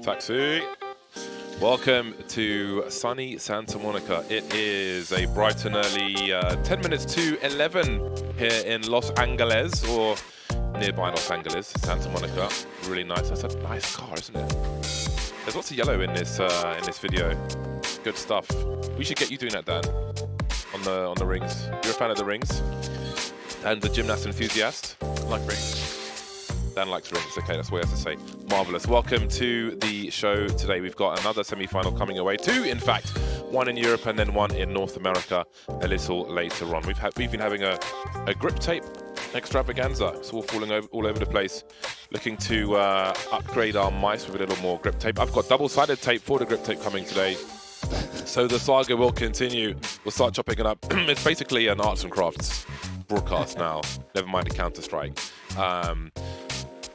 Taxi. Welcome to sunny Santa Monica. It is a bright and early 10 minutes to 11 here in Los Angeles, or nearby Los Angeles, Santa Monica. Really nice. That's a nice car, isn't it? There's lots of yellow in this video. Good stuff. We should get you doing that, Dan, on the rings. You're a fan of the rings, and the gymnast enthusiast. I like rings. Dan likes rings. Okay, that's what I have to say. Marvelous. Welcome to the show today. We've got another semi-final coming away. Two, in fact. One in Europe and then one in North America a little later on. We've been having a grip tape extravaganza. It's all falling all over the place. Looking to upgrade our mice with a little more grip tape. I've got double-sided tape for the grip tape coming today. So the saga will continue. We'll start chopping it up. It's basically an arts and crafts broadcast now. Never mind a Counter-Strike.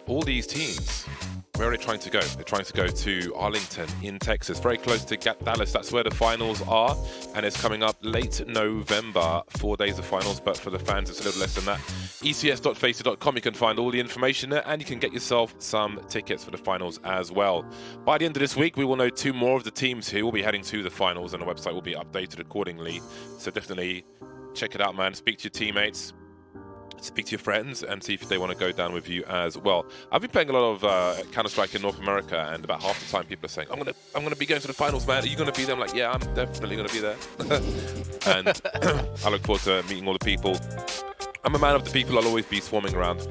All these teams, where are they trying to go? They're trying to go to Arlington in Texas, very close to Dallas. That's where the finals are, and it's coming up late November, 4 days of finals, but for the fans it's a little less than that. ECS.FACEIT.com, you can find all the information there, and you can get yourself some tickets for the finals as well. By the end of this week, we will know 2 more of the teams who will be heading to the finals, and the website will be updated accordingly. So definitely check it out, man. Speak to your teammates. Speak to your friends and see if they want to go down with you as well. I've been playing a lot of Counter-Strike in North America, and about half the time people are saying, I'm gonna be going to the finals, man. Are you gonna be there? I'm like, yeah, I'm definitely gonna be there. And I look forward to meeting all the people. I'm a man of the people. I'll always be swarming around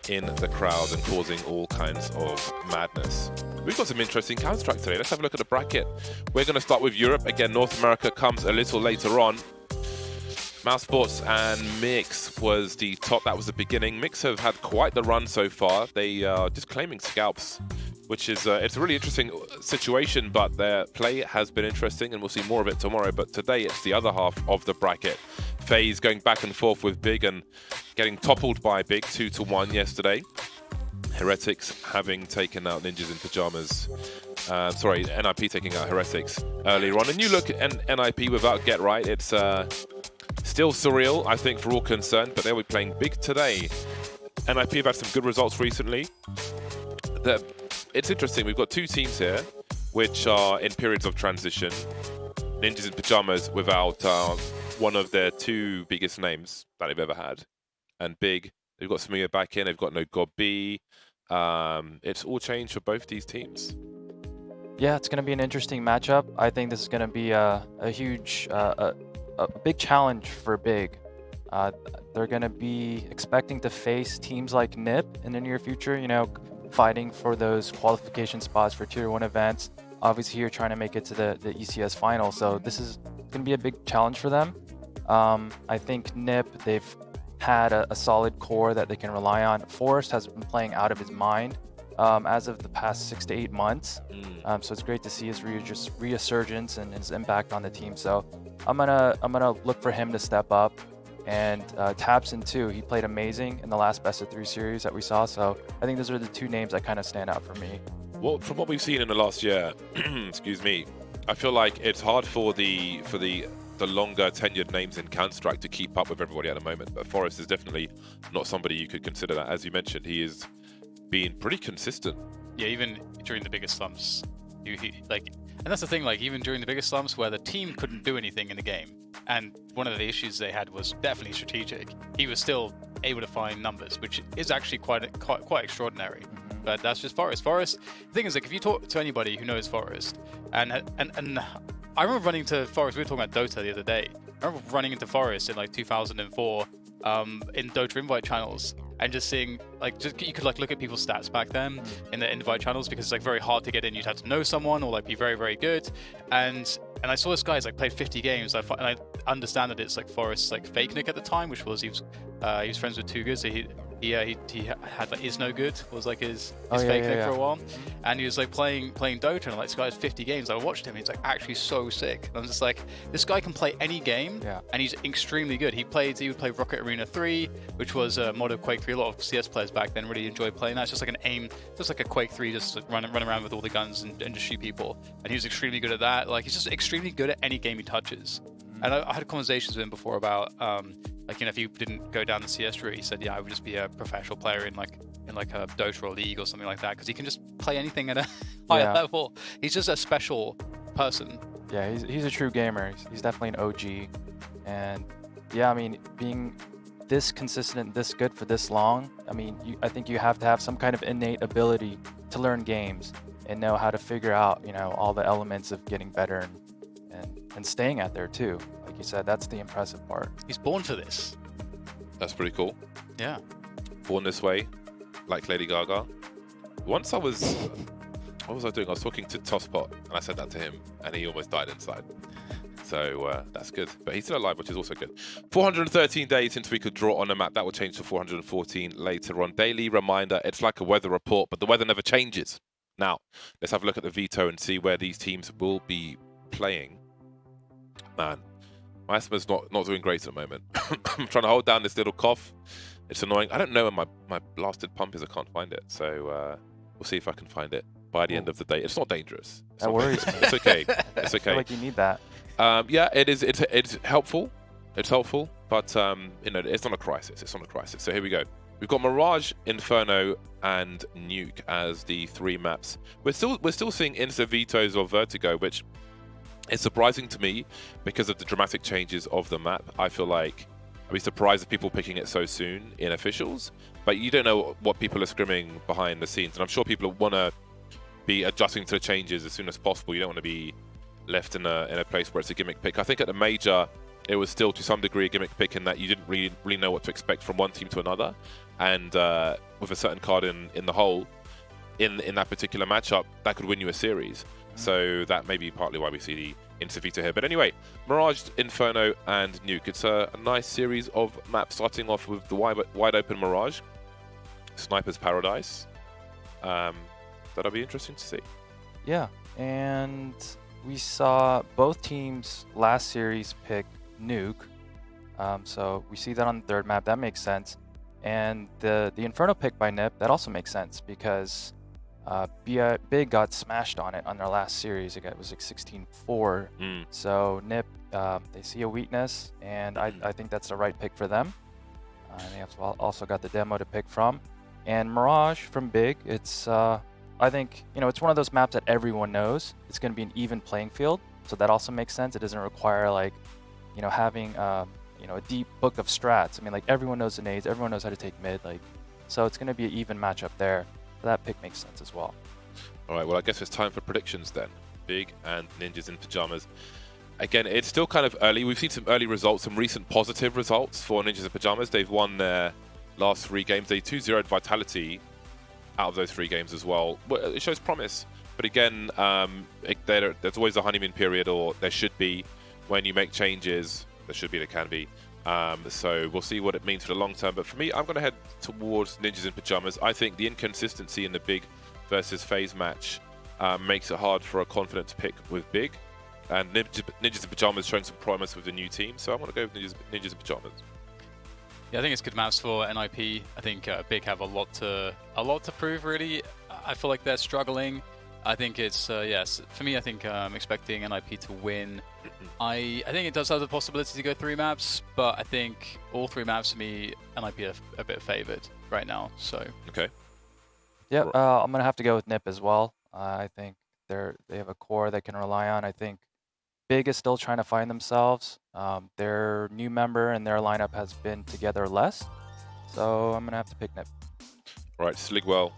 in the crowd and causing all kinds of madness. We've got some interesting Counter-Strike today. Let's have a look at the bracket. We're gonna start with Europe. Again, North America comes a little later on. Mouse Sports and Mix was the top. That was the beginning. Mix have had quite the run so far. They are just claiming scalps, which is it's a really interesting situation, but their play has been interesting, and we'll see more of it tomorrow. But today it's the other half of the bracket. FaZe going back and forth with Big and getting toppled by Big 2-1 yesterday. Heretics having taken out Ninjas in Pajamas. Sorry, NIP taking out Heretics earlier on. And you look at NIP without Get Right. It's still surreal, I think, for all concerned, but they'll be playing Big today. NIP have had some good results recently. It's interesting, we've got 2 teams here, which are in periods of transition. Ninjas in Pajamas without one of their 2 biggest names that they've ever had. And Big, they've got Samir back in, they've got no God B. It's all changed for both these teams. Yeah, it's going to be an interesting matchup. I think this is going to be a huge, a big challenge for Big. They're going to be expecting to face teams like NIP in the near future, you know, fighting for those qualification spots for Tier 1 events. Obviously, you're trying to make it to the ECS final, so this is going to be a big challenge for them. I think NIP, they've had a solid core that they can rely on. Forrest has been playing out of his mind as of the past 6 to 8 months. So it's great to see his resurgence and his impact on the team. So I'm gonna look for him to step up. And Tabson too, he played amazing in the last best of 3 series that we saw. So I think those are the 2 names that kind of stand out for me. Well, from what we've seen in the last year, excuse me, I feel like it's hard for the longer tenured names in Counter-Strike to keep up with everybody at the moment. But Forrest is definitely not somebody you could consider that. As you mentioned, he is being pretty consistent. Yeah, even during the biggest slumps, and that's the thing. Like even during the biggest slumps, where the team couldn't do anything in the game, and one of the issues they had was definitely strategic, he was still able to find numbers, which is actually quite extraordinary. But that's just Forrest. Forrest. The thing is, like, if you talk to anybody who knows Forrest, and I remember running to Forrest. We were talking about Dota the other day. I remember running into Forrest in like 2004 in Dota invite channels, and just seeing you could look at people's stats back then in the invite channels, because it's like very hard to get in. You'd have to know someone or like be very, very good. And I saw this guy's like played 50 games. And I understand that it's like Forrest's like fake nick at the time, which was he was friends with Too Good, so he had like Is No Good was like his fake nick for a while, and he was like playing Dota, and like this guy has 50 games. I watched him, he's like actually so sick. And I'm just like, this guy can play any game, and he's extremely good. He would play Rocket Arena 3, which was a mod of Quake 3. A lot of CS players back then really enjoyed playing that. It's just like an aim, just like a Quake 3, just like run around with all the guns and just shoot people. And he was extremely good at that. Like he's just extremely good at any game he touches. And I had conversations with him before about like, you know, if you didn't go down the CS route, he said, yeah, I would just be a professional player in like in like a Dota or League or something like that, because he can just play anything at a higher Yeah. level. He's just a special person. Yeah, he's a true gamer. He's definitely an OG. And yeah, I mean, being this consistent, this good for this long, I mean, I think you have to have some kind of innate ability to learn games and know how to figure out, you know, all the elements of getting better and staying at there too. Like you said, that's the impressive part. He's born for this. That's pretty cool. Yeah. Born this way, like Lady Gaga. Once I was, what was I doing? I was talking to Tosspot, and I said that to him, and he almost died inside. So that's good. But he's still alive, which is also good. 413 days since we could draw on a map. That will change to 414 later on. Daily reminder, it's like a weather report, but the weather never changes. Now, let's have a look at the veto and see where these teams will be playing. Man, my asthma's not doing great at the moment. I'm trying to hold down this little cough. It's annoying. I don't know where my blasted pump is. I can't find it. So we'll see if I can find it by the end of the day. It's not dangerous. That worries me. It's okay. It's okay. I feel like you need that. Yeah, it is. It's helpful. It's helpful, but you know, it's not a crisis. It's not a crisis. So here we go. We've got Mirage, Inferno, and Nuke as the 3 maps. We're still seeing insta vetoes of Vertigo, which is surprising to me because of the dramatic changes of the map. I feel like I'd be surprised if people picking it so soon in officials, but you don't know what people are scrimming behind the scenes, and I'm sure people want to be adjusting to the changes as soon as possible. You don't want to be left in a place where it's a gimmick pick. I think at the major, it was still to some degree a gimmick pick in that you didn't really know what to expect from one team to another, and with a certain card in the hole in that particular matchup, that could win you a series. So that may be partly why we see the insta veto here. But anyway, Mirage, Inferno, and Nuke. It's a nice series of maps, starting off with the wide open Mirage, Sniper's Paradise. That'll be interesting to see. Yeah, and we saw both teams last series pick Nuke. So we see that on the 3rd map. That makes sense. And the Inferno pick by Nip, that also makes sense because Big got smashed on it on their last series. It was like 16-4. So Nip, they see a weakness, and I think that's the right pick for them. They have also got the demo to pick from. And Mirage from Big, it's I think, you know, it's one of those maps that everyone knows. It's going to be an even playing field, so that also makes sense. It doesn't require, like, you know, having you know, a deep book of strats. I mean, like, everyone knows the nades, everyone knows how to take mid, like, so it's going to be an even matchup there. So that pick makes sense as well. All right, well, I guess it's time for predictions then. Big and Ninjas in Pajamas. Again, it's still kind of early. We've seen some early results, some recent positive results for Ninjas in Pajamas. They've won their last 3 games. They 2-0'd Vitality out of those 3 games as well. It shows promise. But again, there's always a honeymoon period, or there should be, when you make changes. There should be, there can be. So we'll see what it means for the long term. But for me, I'm going to head towards Ninjas in Pajamas. I think the inconsistency in the Big versus FaZe match makes it hard for a confident pick with Big. And Ninjas in Pajamas showing some promise with the new team. So I'm going to go with Ninjas in Pajamas. Yeah, I think it's good maps for NIP. I think Big have a lot to prove, really. I feel like they're struggling. I think it's yes. For me, I think I'm expecting NIP to win. I think it does have the possibility to go 3 maps, but I think all 3 maps for me, NIP are a bit favored right now. So okay. Yeah, I'm gonna have to go with Nip as well. I think they have a core they can rely on. I think Big is still trying to find themselves. Their new member and their lineup has been together less, so I'm gonna have to pick Nip. Right, Sligwell.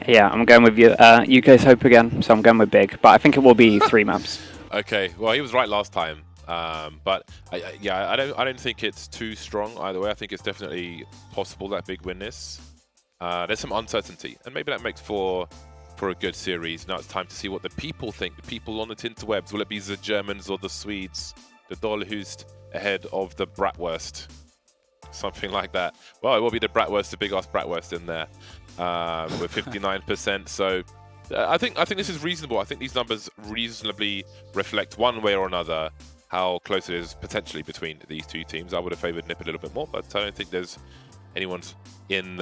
Yeah, I'm going with you. UK's hope again, so I'm going with Big, but I think it will be 3 maps. Okay, well, he was right last time, but yeah, I don't think it's too strong either way. I think it's definitely possible that Big win this. There's some uncertainty, and maybe that makes for a good series. Now it's time to see what the people think. The people on the interwebs. Will it be the Germans or the Swedes? The Dollhust ahead of the Bratwurst, something like that. Well, it will be the Bratwurst, the big ass Bratwurst in there with 59%. So I think this is reasonable. I think these numbers reasonably reflect one way or another how close it is potentially between these 2 teams. I would have favoured Nip a little bit more, but I don't think there's anyone's in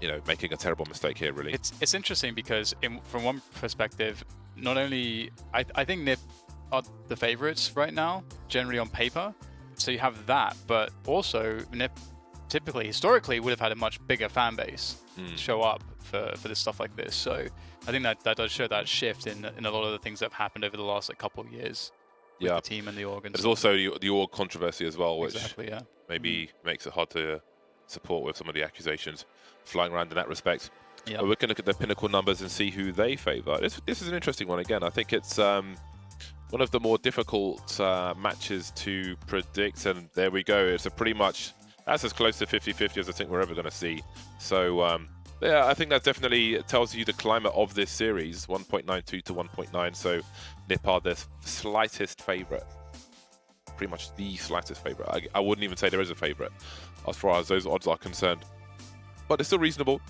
you know, making a terrible mistake here, really. it's interesting because from one perspective, not only I think Nip are the favorites right now, generally on paper. So you have that, but also Nip typically, historically, would have had a much bigger fan base show up for this stuff like this. So I think that does show that shift in a lot of the things that have happened over the last couple of years with the team and the org. There's also the org controversy as well, which maybe makes it hard to support with some of the accusations flying around in that respect. Yeah. We're going to look at the Pinnacle numbers and see who they favour. This is an interesting one again. I think it's one of the more difficult matches to predict, and there we go. It's that's as close to 50-50 as I think we're ever going to see. So yeah, I think that definitely tells you the climate of this series, 1.92 to 1.9. So Nip are the slightest favourite, pretty much the slightest favourite. I wouldn't even say there is a favourite as far as those odds are concerned, but it's still reasonable.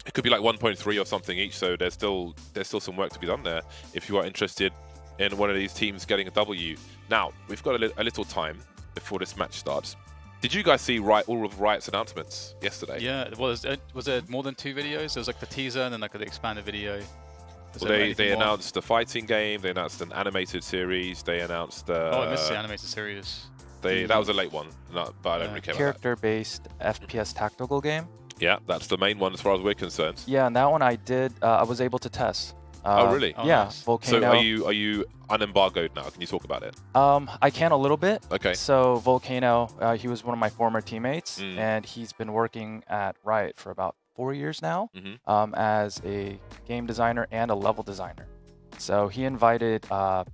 It could be like 1.3 or something each, so there's still some work to be done there if you are interested in one of these teams getting a W. Now, we've got a little time before this match starts. Did you guys see all of Riot's announcements yesterday? Yeah, was there more than 2 videos? There was like the teaser and then like the expanded video. Well, they announced the fighting game, they announced an animated series, they announced... oh, I missed the animated series. That was a late one, but I don't really care about that. Character-based FPS tactical game. Yeah, that's the main one as far as we're concerned. Yeah, and that one I was able to test. Oh, really? Yeah, Nice. Volcano. So are you unembargoed now? Can you talk about it? I can a little bit. Okay. So Volcano, he was one of my former teammates, and he's been working at Riot for about 4 years now, as a game designer and a level designer. So he invited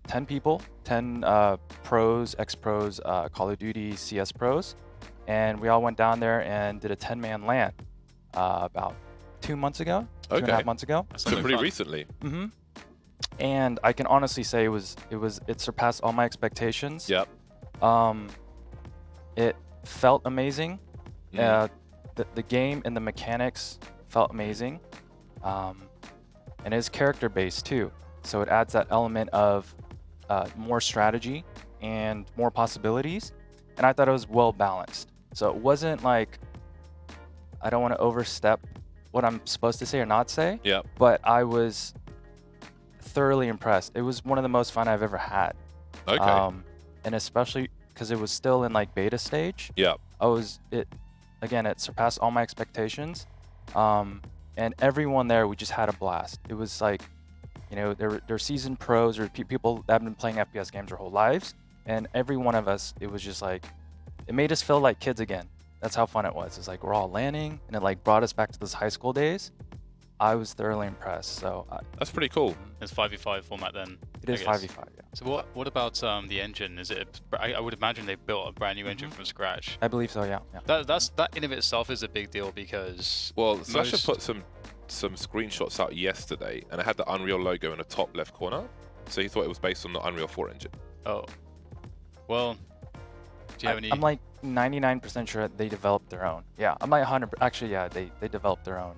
10 people, 10 pros, ex-pros, Call of Duty CS pros, and we all went down there and did a 10-man LAN about 2 months ago, 2.5 months ago. So pretty recently. And I can honestly say it surpassed all my expectations. Yep. It felt amazing. The game and the mechanics felt amazing. And it's character based too, so it adds that element of more strategy and more possibilities. And I thought it was well balanced. So it wasn't like, I don't want to overstep what I'm supposed to say or not say. Yeah. But I was thoroughly impressed. It was one of the most fun I've ever had. Okay. And especially because it was still in like beta stage. Yeah. It surpassed all my expectations. And everyone there, we just had a blast. It was like, they're seasoned pros or people that have been playing FPS games their whole lives. And every one of us, it was just like, it made us feel like kids again. That's how fun it was. It's like we're all landing, and it like brought us back to those high school days. I was thoroughly impressed. So that's pretty cool. It's 5v5 format then. It is 5v5. Yeah. So what about the engine? Is it? I would imagine they built a brand new engine from scratch. I believe so. Yeah. That in of itself is a big deal because Slasher put some screenshots out yesterday, and it had the Unreal logo in the top left corner. So he thought it was based on the Unreal 4 engine. Oh, well. Do you have any? I'm like 99% sure they developed their own. Yeah, I'm like 100. Actually, yeah, they developed their own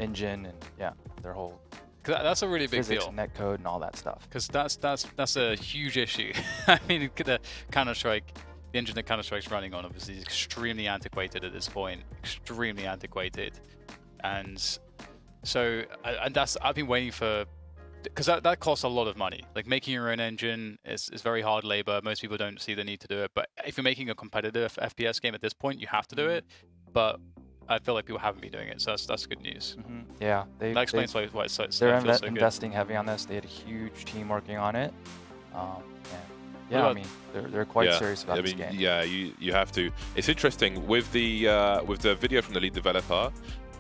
engine and their whole. That's a really big physics, deal. Netcode and all that stuff. Because that's a huge issue. I mean, the Counter-Strike, the engine that Counter-Strike's running on, obviously, is extremely antiquated at this point. Extremely antiquated, and so I've been waiting for. Because that costs a lot of money. Like making your own engine is very hard labor. Most people don't see the need to do it. But if you're making a competitive FPS game at this point, you have to do it. But I feel like people haven't been doing it, so that's good news. Yeah, that explains why it's so they're so investing heavy on this. They had a huge team working on it. I mean, they're quite serious about this game. Yeah, you have to. It's interesting with the video from the lead developer.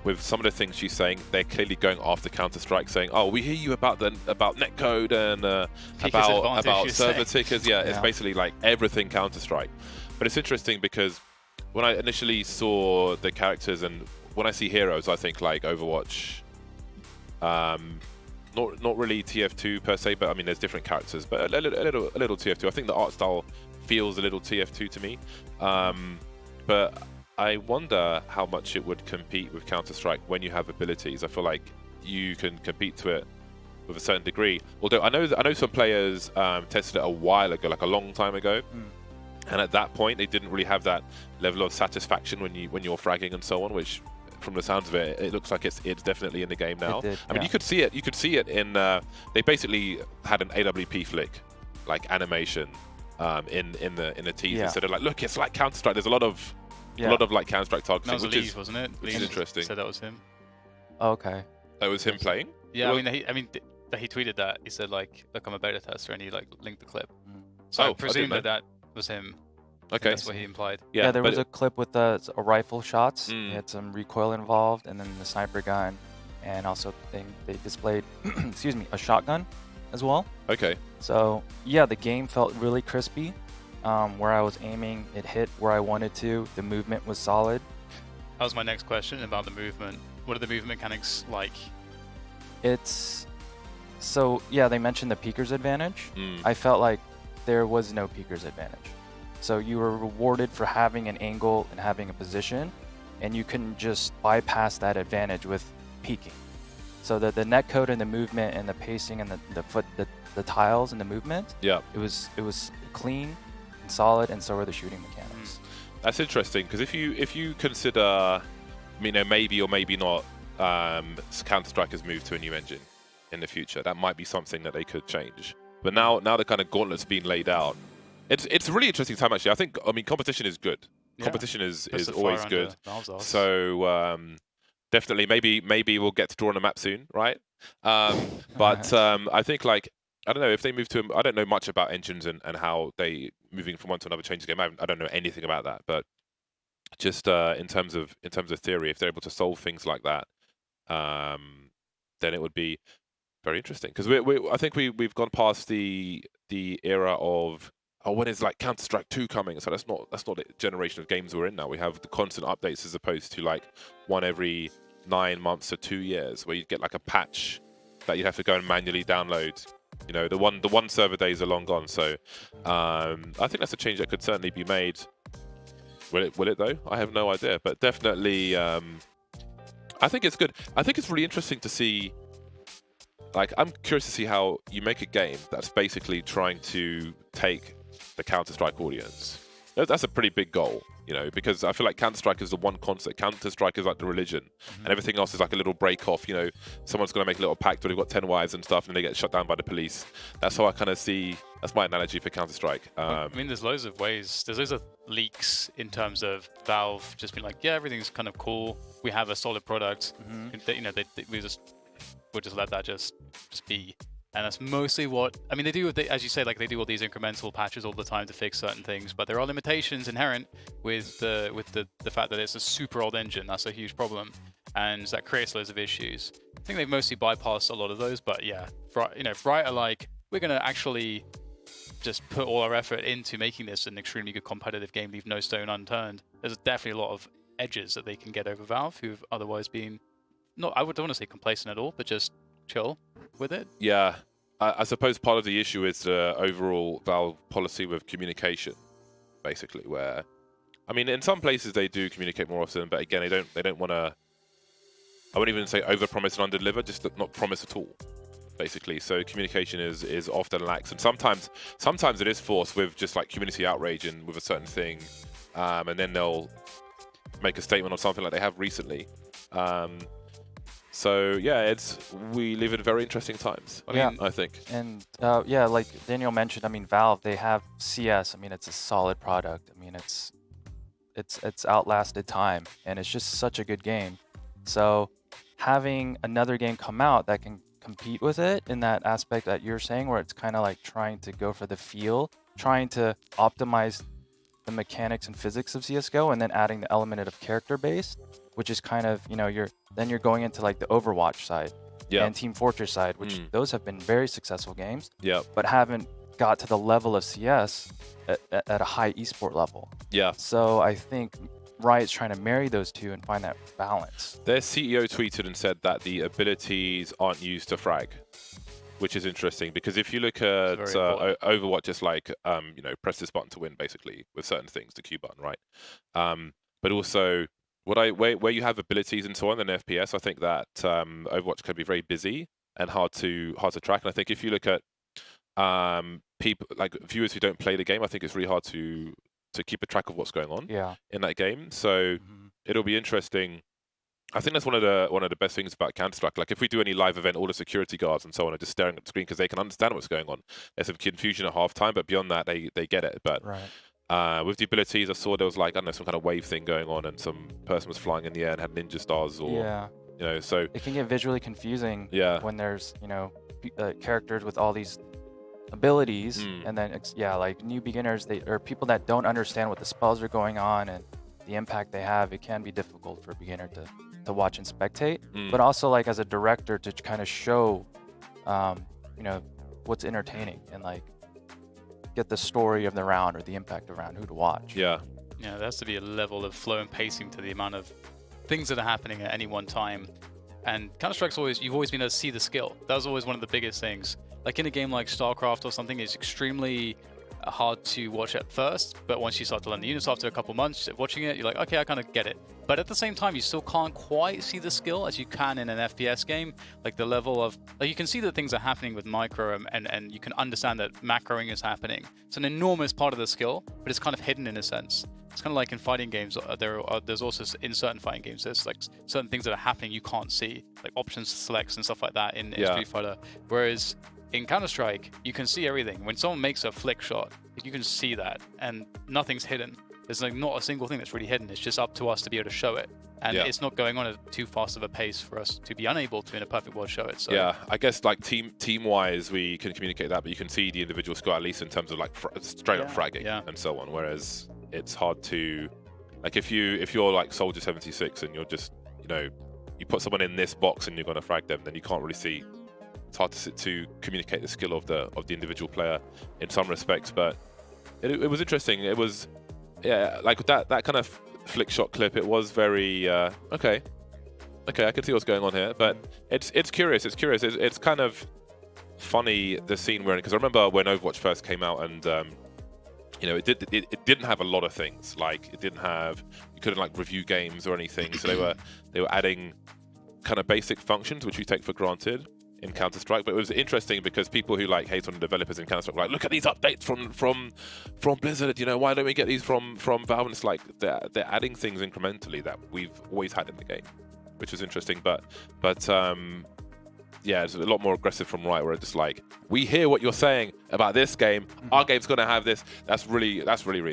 With some of the things she's saying, they're clearly going after Counter-Strike, saying, "Oh, we hear you about netcode and about server tickers." Yeah, it's basically like everything Counter-Strike. But it's interesting because when I initially saw the characters and when I see heroes, I think like Overwatch. Not really TF2 per se, but I mean there's different characters, but a little TF2. I think the art style feels a little TF2 to me, but. I wonder how much it would compete with Counter-Strike when you have abilities. I feel like you can compete to it with a certain degree. Although I know some players tested it a while ago, like a long time ago, and at that point they didn't really have that level of satisfaction when you're fragging and so on. Which, from the sounds of it, it looks like it's definitely in the game now. I mean, you could see it. You could see it in. They basically had an AWP flick, like animation, in the teaser. So they're like, look, it's like Counter-Strike. There's a lot of Yeah. A lot of like Counter-Strike That targeting, was which Leave, is wasn't it? which is Leave interesting. said that was him. Okay. That was him playing. Yeah, Well- he tweeted that. He said like, "Look, I'm a beta tester," and he like linked the clip. Mm. So Oh, I I didn't presume know. that was him. Okay. That's what he implied. Yeah, there but was a clip with a rifle shots. Mm. They had some recoil involved, and then the sniper gun, and also they displayed, excuse me, a shotgun as well. okay. So yeah, the game felt really crispy. Where I was aiming, it hit where I wanted to. The movement was solid. That was my next question about the movement. What are the movement mechanics like? It's so yeah, they mentioned the peeker's advantage. Mm. I felt like there was no peeker's advantage. So you were rewarded for having an angle and having a position, and you couldn't just bypass that advantage with peeking. So the netcode and the movement and the pacing and the tiles and the movement, Yeah. it was clean and solid, and so were the shooting mechanics. That's interesting because if you consider, maybe or maybe not, Counter-Strike has moved to a new engine in the future. That might be something that they could change. But now the kind of gauntlet's been laid out. It's a really interesting time actually. I mean competition is good. Yeah. Competition is Puts the always fire good. under Valve's arse. So definitely maybe we'll get to draw on a map soon, right? But I think like I don't know if they move to. I don't know much about engines and how they moving from one to another changes the game. I don't know anything about that, but just in terms of theory, if they're able to solve things like that, then it would be very interesting. Because I think we've gone past the era of when is like Counter-Strike 2 coming? So that's not the generation of games we're in now. We have the constant updates as opposed to like one every 9 months to 2 years, where you get like a patch that you have to go and manually download. The one server days are long gone. So I think that's a change that could certainly be made. Will it though? I have no idea. But definitely, I think it's good. I think it's really interesting to see. Like, I'm curious to see how you make a game that's basically trying to take the Counter-Strike audience. That's a pretty big goal, because I feel like Counter-Strike is the one concept. Counter-Strike is like the religion, and everything else is like a little break off. Someone's going to make a little pact where they've got 10 wives and stuff, and they get shut down by the police. That's how I kind of see. That's my analogy for Counter-Strike. I mean, there's loads of ways. There's loads of leaks in terms of Valve just being like, yeah, everything's kind of cool. We have a solid product. We'll just let that just be. And that's mostly what they do. As you say, like they do all these incremental patches all the time to fix certain things, but there are limitations inherent with the fact that it's a super old engine. That's a huge problem, and that creates loads of issues. I think they've mostly bypassed a lot of those, but yeah, Bright are like, we're gonna actually just put all our effort into making this an extremely good competitive game, leave no stone unturned. There's definitely a lot of edges that they can get over Valve, who've otherwise been don't want to say complacent at all, but just chill with it. Yeah, I suppose part of the issue is the overall Valve policy with communication, basically. Where, in some places they do communicate more often, but again, they don't want to. I wouldn't even say overpromise and underdeliver, just not promise at all, basically. So communication is often lax, and sometimes it is forced with just like community outrage and with a certain thing, and then they'll make a statement on something like they have recently. So yeah, we live in very interesting times. I think. And yeah, like Daniel mentioned, Valve, they have CS. It's a solid product. It's outlasted time, and it's just such a good game. So having another game come out that can compete with it in that aspect that you're saying, where it's kind of like trying to go for the feel, trying to optimize the mechanics and physics of CS:GO, and then adding the element of character based, which is kind of you're going into like the Overwatch side and Team Fortress side, which those have been very successful games, but haven't got to the level of CS at a high esport level. Yeah. So I think Riot's trying to marry those two and find that balance. Their CEO tweeted and said that the abilities aren't used to frag, which is interesting because if you look at Overwatch, it's like press this button to win, basically, with certain things, the Q button, right? But also where you have abilities and so on in FPS, I think that Overwatch can be very busy and hard to track. And I think if you look at people like viewers who don't play the game, I think it's really hard to keep a track of what's going on in that game. So it'll be interesting. I think that's one of the best things about Counter-Strike. Like if we do any live event, all the security guards and so on are just staring at the screen because they can understand what's going on. There's some confusion at halftime, but beyond that, they get it. But With the abilities, I saw there was like, I don't know, some kind of wave thing going on, and some person was flying in the air and had ninja stars, or Yeah. you know, so It can get visually confusing yeah, when there's, you know, characters with all these abilities, and then yeah, like new beginners, or people that don't understand what the spells are going on and the impact they have. It can be difficult for a beginner to watch and spectate, but also like as a director to kind of show, you know, what's entertaining and like get the story of the round or the impact of the round, who to watch. yeah, Yeah, there has to be a level of flow and pacing to the amount of things that are happening at any one time. And Counter-Strike's you've always been able to see the skill. That was always one of the biggest things. Like in a game like StarCraft or something, it's extremely hard to watch at first, but once you start to learn the units after a couple months watching it, you're like, okay, I kind of get it. But at the same time, you still can't quite see the skill as you can in an FPS game. Like the level of, like you can see that things are happening with micro, and you can understand that macroing is happening. It's an enormous part of the skill, but it's kind of hidden in a sense. It's kind of like in fighting games, there's also in certain fighting games, there's like certain things that are happening you can't see, like options selects and stuff like that in Street Fighter. Whereas in Counter-Strike, you can see everything. When someone makes a flick shot, you can see that, and nothing's hidden. There's like not a single thing that's really hidden. It's just up to us to be able to show it, and it's not going on at too fast of a pace for us to be unable to, in a perfect world, show it. So yeah, I guess like team-wise, we can communicate that, but you can see the individual score at least in terms of like straight up fragging and so on. Whereas it's hard to, like if you're like Soldier 76 and you're just, you know, you put someone in this box and you're going to frag them, then you can't really see. It's hard to communicate the skill of the individual player in some respects, but it was interesting. It was, yeah, like that kind of flick shot clip. It was very okay, I can see what's going on here, but it's curious. It's curious. It's kind of funny, the scene we're in, because I remember when Overwatch first came out, and you know, it didn't have a lot of things. Like it didn't have, you couldn't like review games or anything. So they were adding kind of basic functions which we take for granted in Counter-Strike. But it was interesting because people who like hate on the developers in Counter-Strike were like, look at these updates from Blizzard, you know, why don't we get these from Valve? And it's like they're adding things incrementally that we've always had in the game, which was interesting. But yeah, it's a lot more aggressive from Riot, where it's just like, we hear what you're saying about this game, our game's gonna have this. That's really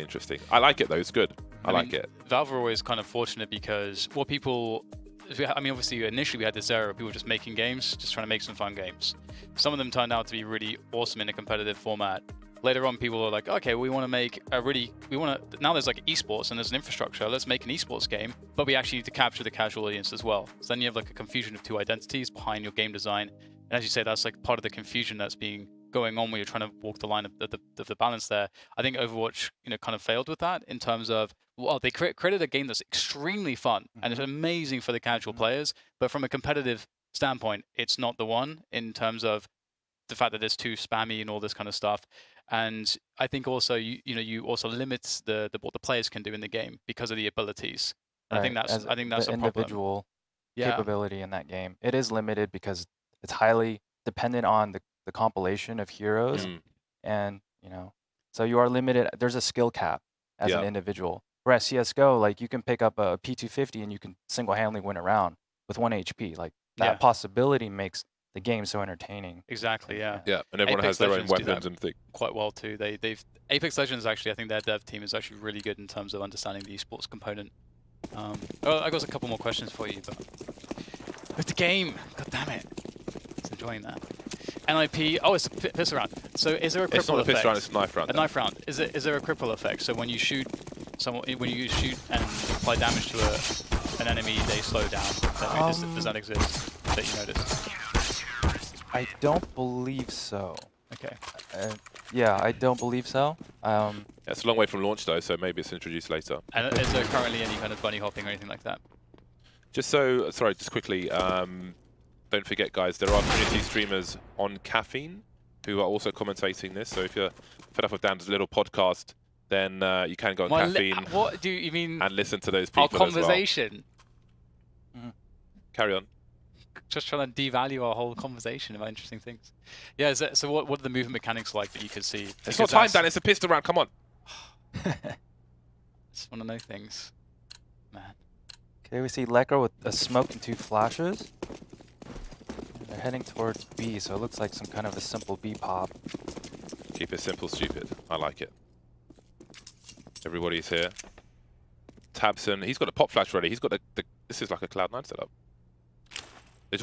interesting. I like it though, it's good. I like it. Valve were always kind of fortunate because what people, I mean, obviously initially we had this era of people just making games, just trying to make some fun games. Some of them turned out to be really awesome in a competitive format. Later on, people were like, okay, we want to make now there's like esports and there's an infrastructure, let's make an esports game, but we actually need to capture the casual audience as well. So then you have like a confusion of two identities behind your game design. And as you say, that's like part of the confusion that's going on when you're trying to walk the line of the balance there. I think Overwatch, you know, kind of failed with that in terms of, well, they created a game that's extremely fun and it's amazing for the casual players, but from a competitive standpoint, it's not the one, in terms of the fact that it's too spammy and all this kind of stuff. And I think also you also limit what the players can do in the game because of the abilities. And Right. I think that's the a problem. individual capability in that game. It is limited because it's highly dependent on the compilation of heroes, and you know, so you are limited. There's a skill cap as an individual. Whereas CS:GO, like you can pick up a P250 and you can single-handedly win a round with 1 HP. Like that possibility makes the game so entertaining. Exactly, yeah. Yeah, and everyone has their own weapons and things. Quite well too. They've Apex Legends, actually, I think their dev team is actually really good in terms of understanding the esports component. I got a couple more questions for you, but with the game, god damn it, I was enjoying that. NIP, oh, it's a piss round. So is there a cripple effect? It's not a piss round, it's a knife round. A knife round. Is there a cripple effect? So when you shoot and apply damage to an enemy, they slow down. Does that exist that you noticed? I don't believe so. Okay. Yeah, I don't believe so. Yeah, it's a long way from launch though, so maybe it's introduced later. And is there currently any kind of bunny hopping or anything like that? Just so, sorry, just quickly, don't forget guys, there are community streamers on Caffeine who are also commentating this, so if you're fed up with Dan's little podcast, then you can go on Caffeine what do you mean? And listen to those people our conversation. As well. Carry on. Just trying to devalue our whole conversation about interesting things. Yeah, so what are the movement mechanics like that you can see? It's not time, Dan, it's a pistol round, come on. Just want to know things. Man. Okay, we see Lekr with a smoke and 2 flashes. And they're heading towards B, so it looks like some kind of a simple B pop. Keep it simple, stupid. I like it. Everybody's here. Tabson, he's got a pop flash ready. He's got the this is like a Cloud9 setup.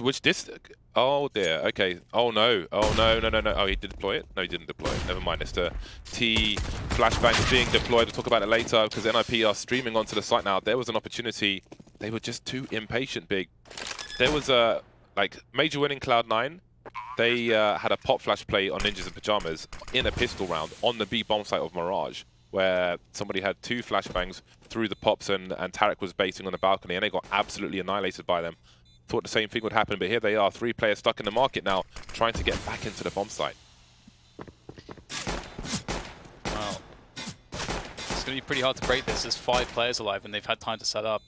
Which this? Oh dear. Okay. Oh no. Oh no. No. No. No. Oh, he did deploy it. No, he didn't deploy it. Never mind. It's the T flashbangs being deployed. We'll talk about it later because NIP are streaming onto the site now. There was an opportunity. They were just too impatient. Big. There was a like major winning Cloud9. They had a pop flash play on Ninjas in Pajamas in a pistol round on the B bomb site of Mirage, where somebody had 2 flashbangs through the pops and Tarek was baiting on the balcony and they got absolutely annihilated by them. Thought the same thing would happen, but here they are, 3 players stuck in the market now, trying to get back into the bomb site. Well, it's going to be pretty hard to break this. There's 5 players alive and they've had time to set up.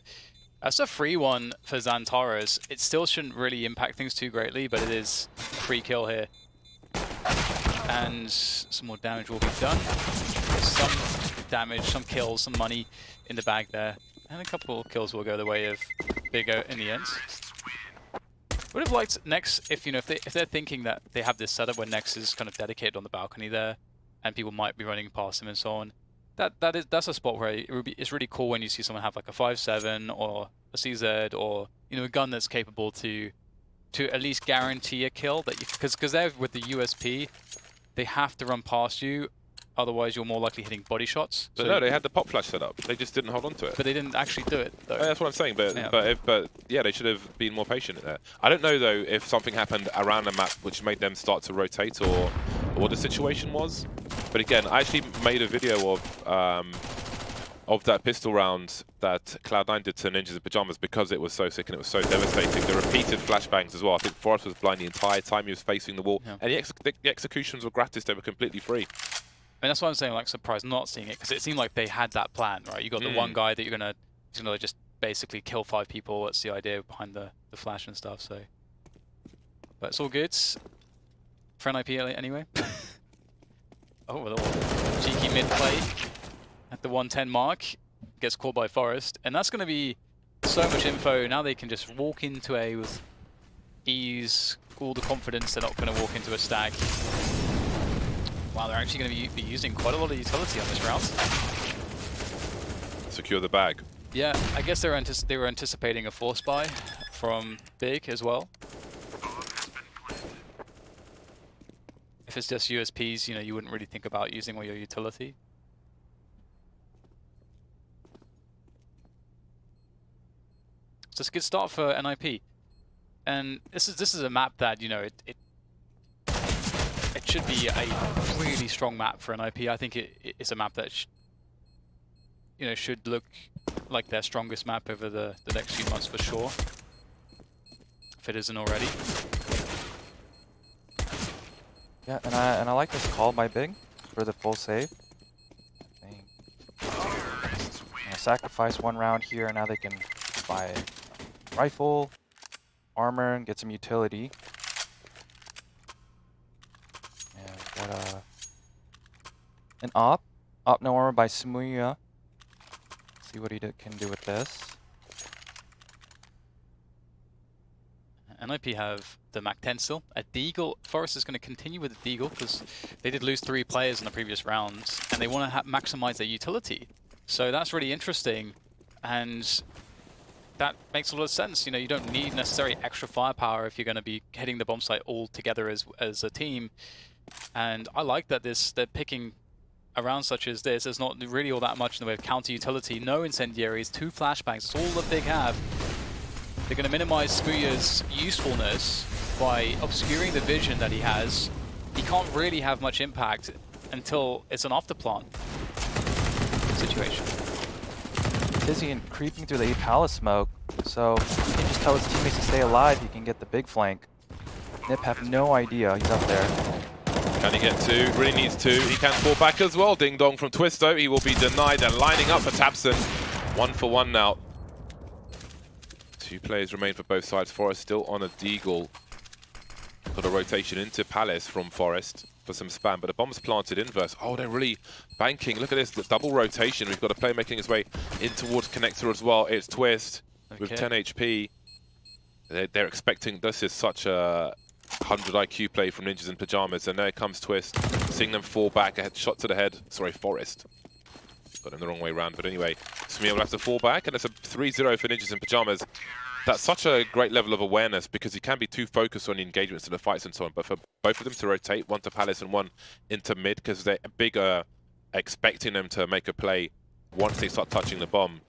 That's a free one for Xantares. It still shouldn't really impact things too greatly, but it is a free kill here. And some more damage will be done. Some damage, some kills, some money in the bag there. And a couple kills will go the way of Bigger in the end. Would have liked Nex if they're thinking that they have this setup where Nex is kind of dedicated on the balcony there, and people might be running past him and so on. That's a spot where it's really cool when you see someone have like a 5.7 or a CZ or a gun that's capable to at least guarantee a kill that because they're with the USP, they have to run past you. Otherwise, you're more likely hitting body shots. But so no, they had the pop flash set up. They just didn't hold on to it. But they didn't actually do it, though. That's what I'm saying. But yeah, they should have been more patient in there. I don't know though if something happened around the map which made them start to rotate or what the situation was. But again, I actually made a video of that pistol round that Cloud9 did to Ninjas in Pajamas because it was so sick and it was so devastating. The repeated flashbangs as well. I think Forrest was blind the entire time he was facing the wall, and the executions were gratis. They were completely free. And that's why I'm saying, like, surprised not seeing it, because it seemed like they had that plan, right? You got the one guy that he's gonna just basically kill 5 people. That's the idea behind the flash and stuff. So, but it's all good for NIP anyway. Oh, a little cheeky mid play at the 110 mark, gets caught by Forrest, and that's gonna be so much info. Now they can just walk into A with ease, all the confidence. They're not gonna walk into a stack. Wow, they're actually going to be using quite a lot of utility on this round. Secure the bag. Yeah, I guess they were anticipating a force buy from Big as well. If it's just USPs, you wouldn't really think about using all your utility. So it's a good start for NIP. And this is a map that, it should be a really strong map for NIP. I think it's a map that should look like their strongest map over the next few months for sure, if it isn't already. Yeah, and I like this call by Big for the full save. Sacrifice 1 round here, and now they can buy a rifle, armor, and get some utility. Got an op no armor by Smuya. See what he can do with this. NIP have the Mac 10 still. A Deagle. Forest is going to continue with the Deagle because they did lose 3 players in the previous rounds, and they want to maximize their utility. So that's really interesting, and that makes a lot of sense. You don't need necessarily extra firepower if you're going to be hitting the bomb site all together as a team. And I like that they're picking a round such as this. There's not really all that much in the way of counter utility. No incendiaries, 2 flashbangs. That's all that Big have. They're going to minimize Smuya's usefulness by obscuring the vision that he has. He can't really have much impact until it's an afterplant situation. Busy and creeping through the A palace smoke, so he can just tell his teammates to stay alive. He can get the big flank. Nip have no idea he's up there. Can he get 2? Really needs 2. He can fall back as well. Ding dong from Twisto. He will be denied and lining up for Tabson. 1 for 1 now. 2 players remain for both sides. Forest still on a Deagle. Got a rotation into Palace from Forest for some spam, but the bomb's planted inverse. Oh, they're really banking. Look at this, the double rotation. We've got a player making his way in towards Connector as well. It's Twist with 10 HP. They're expecting, this is such a 100 IQ play from Ninjas in Pajamas, and there comes Twist, seeing them fall back, a shot to the head. Sorry, Forest. Got him the wrong way around, but anyway, Smir will have to fall back, and it's a 3-0 for Ninjas in Pyjamas. That's such a great level of awareness because he can be too focused on the engagements and the fights and so on, but for both of them to rotate, one to Palace and one into mid, because they're bigger, expecting them to make a play once they start touching the bomb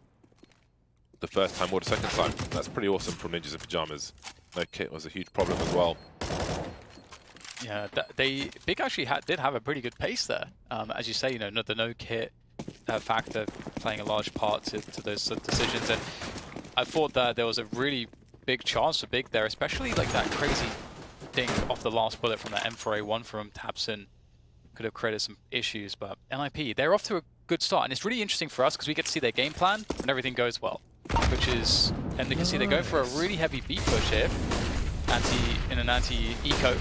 the first time or the second time. That's pretty awesome from Ninjas in Pyjamas. No kit was a huge problem as well. Yeah, Big actually did have a pretty good pace there. As you say, you know, the no kit factor playing a large part to those sort of decisions. And I thought that there was a really big chance for Big there, especially like that crazy thing off the last bullet from that M4A1 from Tabson could have created some issues. But NIP, they're off to a good start, and it's really interesting for us because we get to see their game plan when everything goes well, which is, and you can see they're going for a really heavy beat push here, in an anti-eco.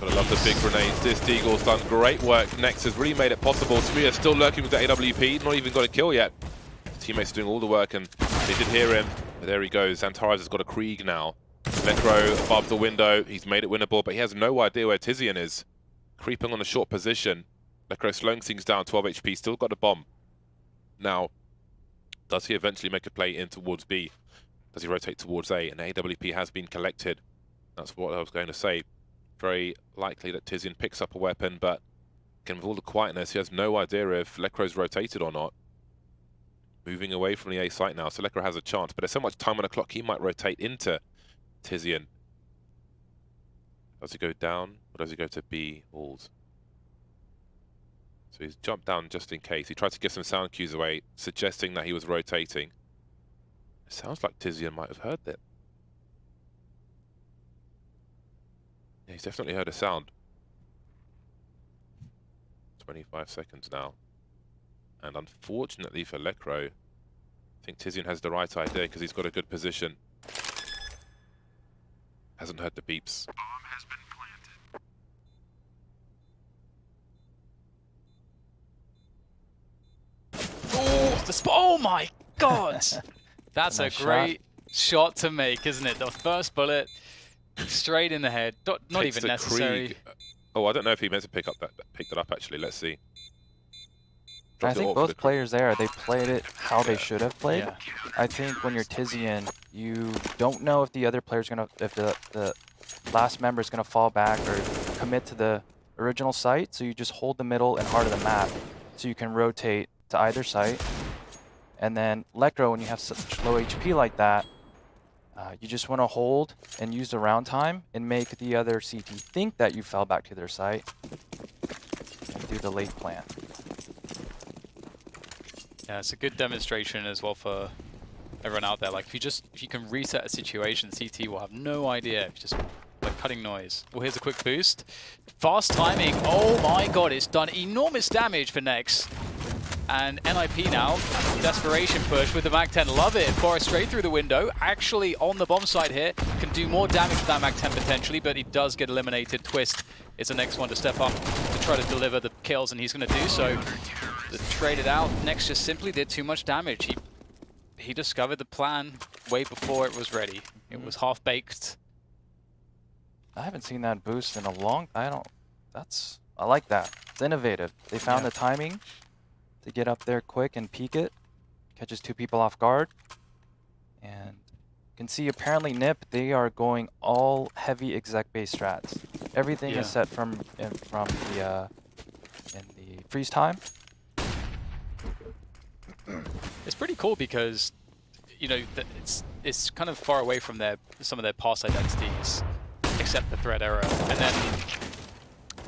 Gotta love the big grenades. This Deagle's done great work. Next has really made it possible. Smir still lurking with the AWP, not even got a kill yet. His teammates are doing all the work, and they did hear him. But there he goes. Antares has got a Krieg now. Lekro above the window. He's made it winnable, but he has no idea where Tizian is. Creeping on a short position. Lekro slowing things down, 12 HP, still got a bomb. Now, does he eventually make a play in towards B? Does he rotate towards A? And AWP has been collected. That's what I was going to say. Very likely that Tizian picks up a weapon, but again, with all the quietness, he has no idea if Lekro's rotated or not. Moving away from the A site now, so Lekro has a chance, but there's so much time on the clock, he might rotate into Tizian. Does he go down, or does he go to B walls? So he's jumped down just in case. He tried to give some sound cues away, suggesting that he was rotating. It sounds like Tizian might have heard that. Yeah, he's definitely heard a sound. 25 seconds now. And unfortunately for Lekro, I think Tizian has the right idea because he's got a good position. Hasn't heard the beeps. Bomb has been planted. Oh my god! That's a Nice great shot to make, isn't it? The first bullet straight in the head. Not even necessary. Krieg. Oh, I don't know if he meant to picked it up actually. Let's see. I think both players there, they played it how they should have played. Yeah. I think when you're Tizian, you don't know if the other player's gonna, if the last member is gonna fall back or commit to the original site. So you just hold the middle and heart of the map, so you can rotate to either site. And then Lekro, when you have such low HP like that, you just want to hold and use the round time and make the other CT think that you fell back to their site and do the late plan. Yeah, it's a good demonstration as well for everyone out there. Like if you can reset a situation, CT will have no idea. It's just like cutting noise. Well, here's a quick boost. Fast timing. Oh my god, it's done enormous damage for Nex. And NIP now, desperation push with the Mag-10. Love it. Forest straight through the window. Actually on the bomb site here. Can do more damage with that Mag-10 potentially, but he does get eliminated. Twist is the next one to step up to try to deliver the kills, and he's going to do so. Traded out. Nex just simply did too much damage. He discovered the plan way before it was ready. It was half-baked. I haven't seen that boost in a long... I like that. It's innovative. They found the timing to get up there quick and peek it. Catches two people off guard. And you can see apparently NIP, they are going all heavy exec-based strats. Everything is set from the freeze time. It's pretty cool because, you know, it's kind of far away from some of their past identities, except the threat error. And then,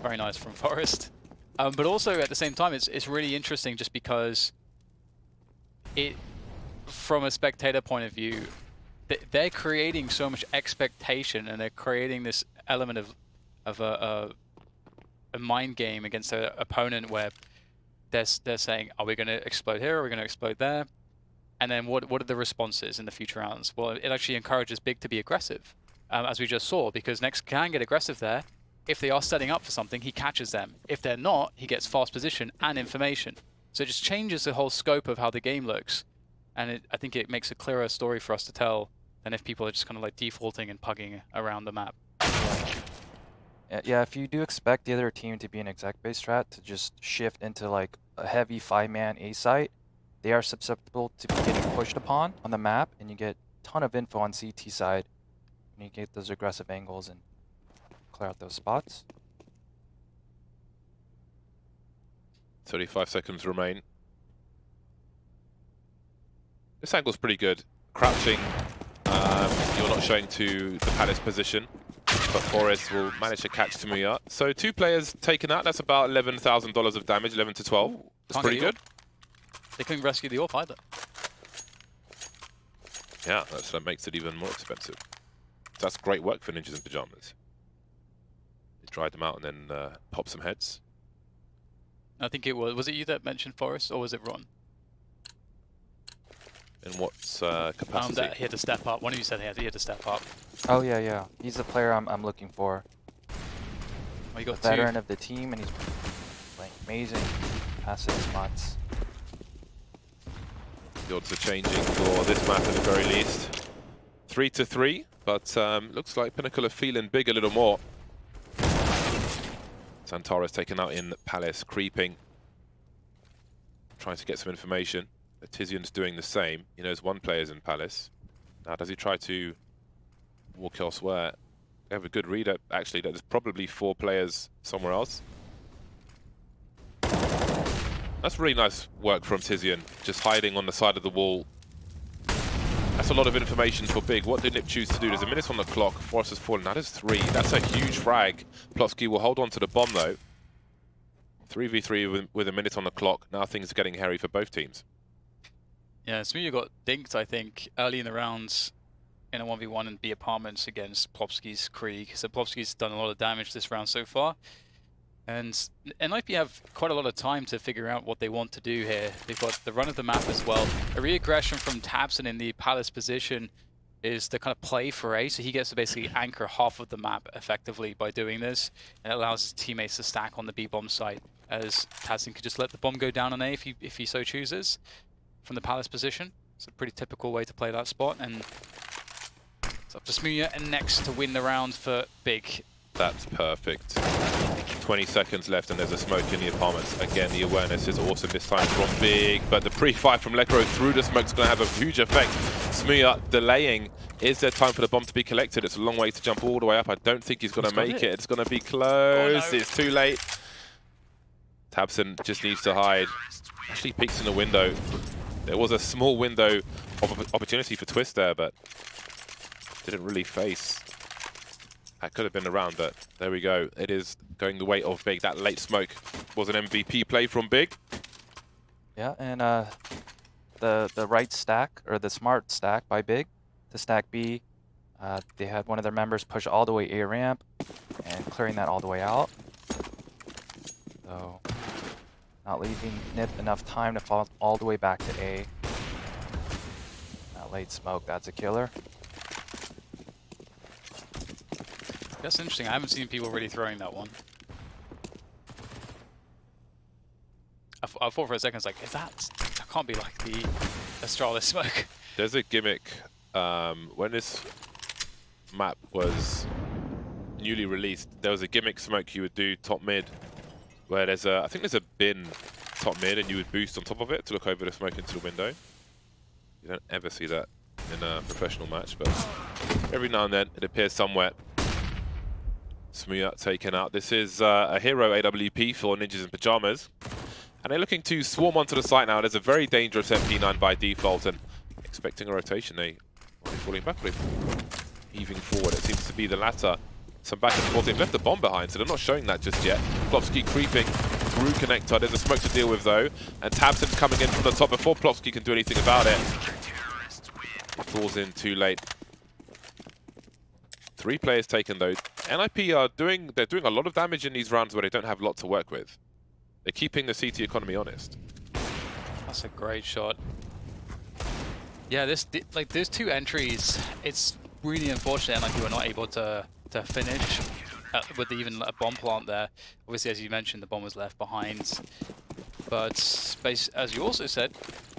very nice from Forest. But also at the same time, it's really interesting just because from a spectator point of view, they're creating so much expectation, and they're creating this element of a mind game against their opponent where they're saying, are we going to explode here? Are we going to explode there? And then what are the responses in the future rounds? Well, it actually encourages Big to be aggressive, as we just saw, because Nex can get aggressive there. If they are setting up for something, he catches them. If they're not, he gets fast position and information. So it just changes the whole scope of how the game looks. And I think it makes a clearer story for us to tell than if people are just kind of like defaulting and pugging around the map. Yeah, if you do expect the other team to be an exec-based strat to just shift into like a heavy 5-man A site, they are susceptible to be getting pushed upon on the map, and you get a ton of info on CT side, and you get those aggressive angles and clear out those spots. 35 seconds remain. This angle's pretty good. Crouching, you're not showing to the Palace position, but Forest will manage to catch Tamuya. So 2 players taken out. That's about $11,000 of damage, 11 to 12. That's pretty good. They couldn't rescue the AWP either. Yeah, that makes it even more expensive. So that's great work for Ninjas in Pajamas. They dried them out and then popped some heads. I think it was it you that mentioned Forest, or was it Ron? In what capacity? That he had to step up. One of you said he had to step up. Oh yeah. He's the player I'm looking for. Well, you got The veteran of the team, and he's playing amazing past 6 months. The odds are changing for this map at the very least. 3 to 3, but looks like Pinnacle are feeling big a little more. Santara's taken out in Palace, creeping, trying to get some information. Tizian's doing the same. He knows 1 player's in Palace. Now, does he try to walk elsewhere? They have a good read, actually, that there's probably 4 players somewhere else. That's really nice work from Tizian, just hiding on the side of the wall. That's a lot of information for Big. What did Nip choose to do? There's a minute on the clock. Forrest has fallen. That is 3. That's a huge frag. Plotsky will hold on to the bomb, though. 3v3 with a minute on the clock. Now things are getting hairy for both teams. Yeah, Smuya got dinked, I think, early in the rounds in a 1v1 in B apartments against Plopsky's Krieg. So Plopsky's done a lot of damage this round so far. And NIP have quite a lot of time to figure out what they want to do here. They've got the run of the map as well. A re-aggression from Tabson in the Palace position is the kind of play for A, so he gets to basically anchor half of the map effectively by doing this. And it allows his teammates to stack on the B-bomb site, as Tabson could just let the bomb go down on A if he so chooses from the Palace position. It's a pretty typical way to play that spot, and it's up to Smuya and Next to win the round for Big. That's perfect. 20 seconds left and there's a smoke in the apartments. Again, the awareness is awesome this time from Big, but the pre-fire from Lekro through the smoke is going to have a huge effect. Smuya delaying. Is there time for the bomb to be collected? It's a long way to jump all the way up. I don't think he's going to make it. It's going to be close. Oh, no. It's too late. Tabson just needs to hide. Actually peeks in the window. There was a small window of opportunity for Twist there, but didn't really face. That could have been around, but there we go. It is going the way of Big. That late smoke was an MVP play from Big. Yeah, and the right stack, or the smart stack by Big, to stack B, they had one of their members push all the way A ramp, and clearing that all the way out. So, not leaving Nip enough time to fall all the way back to A. That late smoke, that's a killer. That's interesting. I haven't seen people really throwing that one. I thought for a second, I was like, that can't be like the Astralis smoke. There's a gimmick. When this map was newly released, there was a gimmick smoke you would do top mid, where there's I think there's a bin top mid, and you would boost on top of it to look over the smoke into the window. You don't ever see that in a professional match, but every now and then it appears somewhere. Smuya taken out. This is a hero AWP for Ninjas in Pajamas. And they're looking to swarm onto the site now. There's a very dangerous MP9 by default, and expecting a rotation. They are falling back, heaving forward. It seems to be the latter. Some back and forth. They've left the bomb behind, so they're not showing that just yet. Plopsky creeping through connector. There's a smoke to deal with, though. And Tabson's coming in from the top before Plopsky can do anything about it. It falls in too late. 3 players taken, though. NIP are doing a lot of damage in these rounds where they don't have a lot to work with. They're keeping the CT economy honest. That's a great shot. Yeah, like those 2 entries, it's really unfortunate NIP were not able to finish with even a bomb plant there. Obviously, as you mentioned, the bomb was left behind. But as you also said,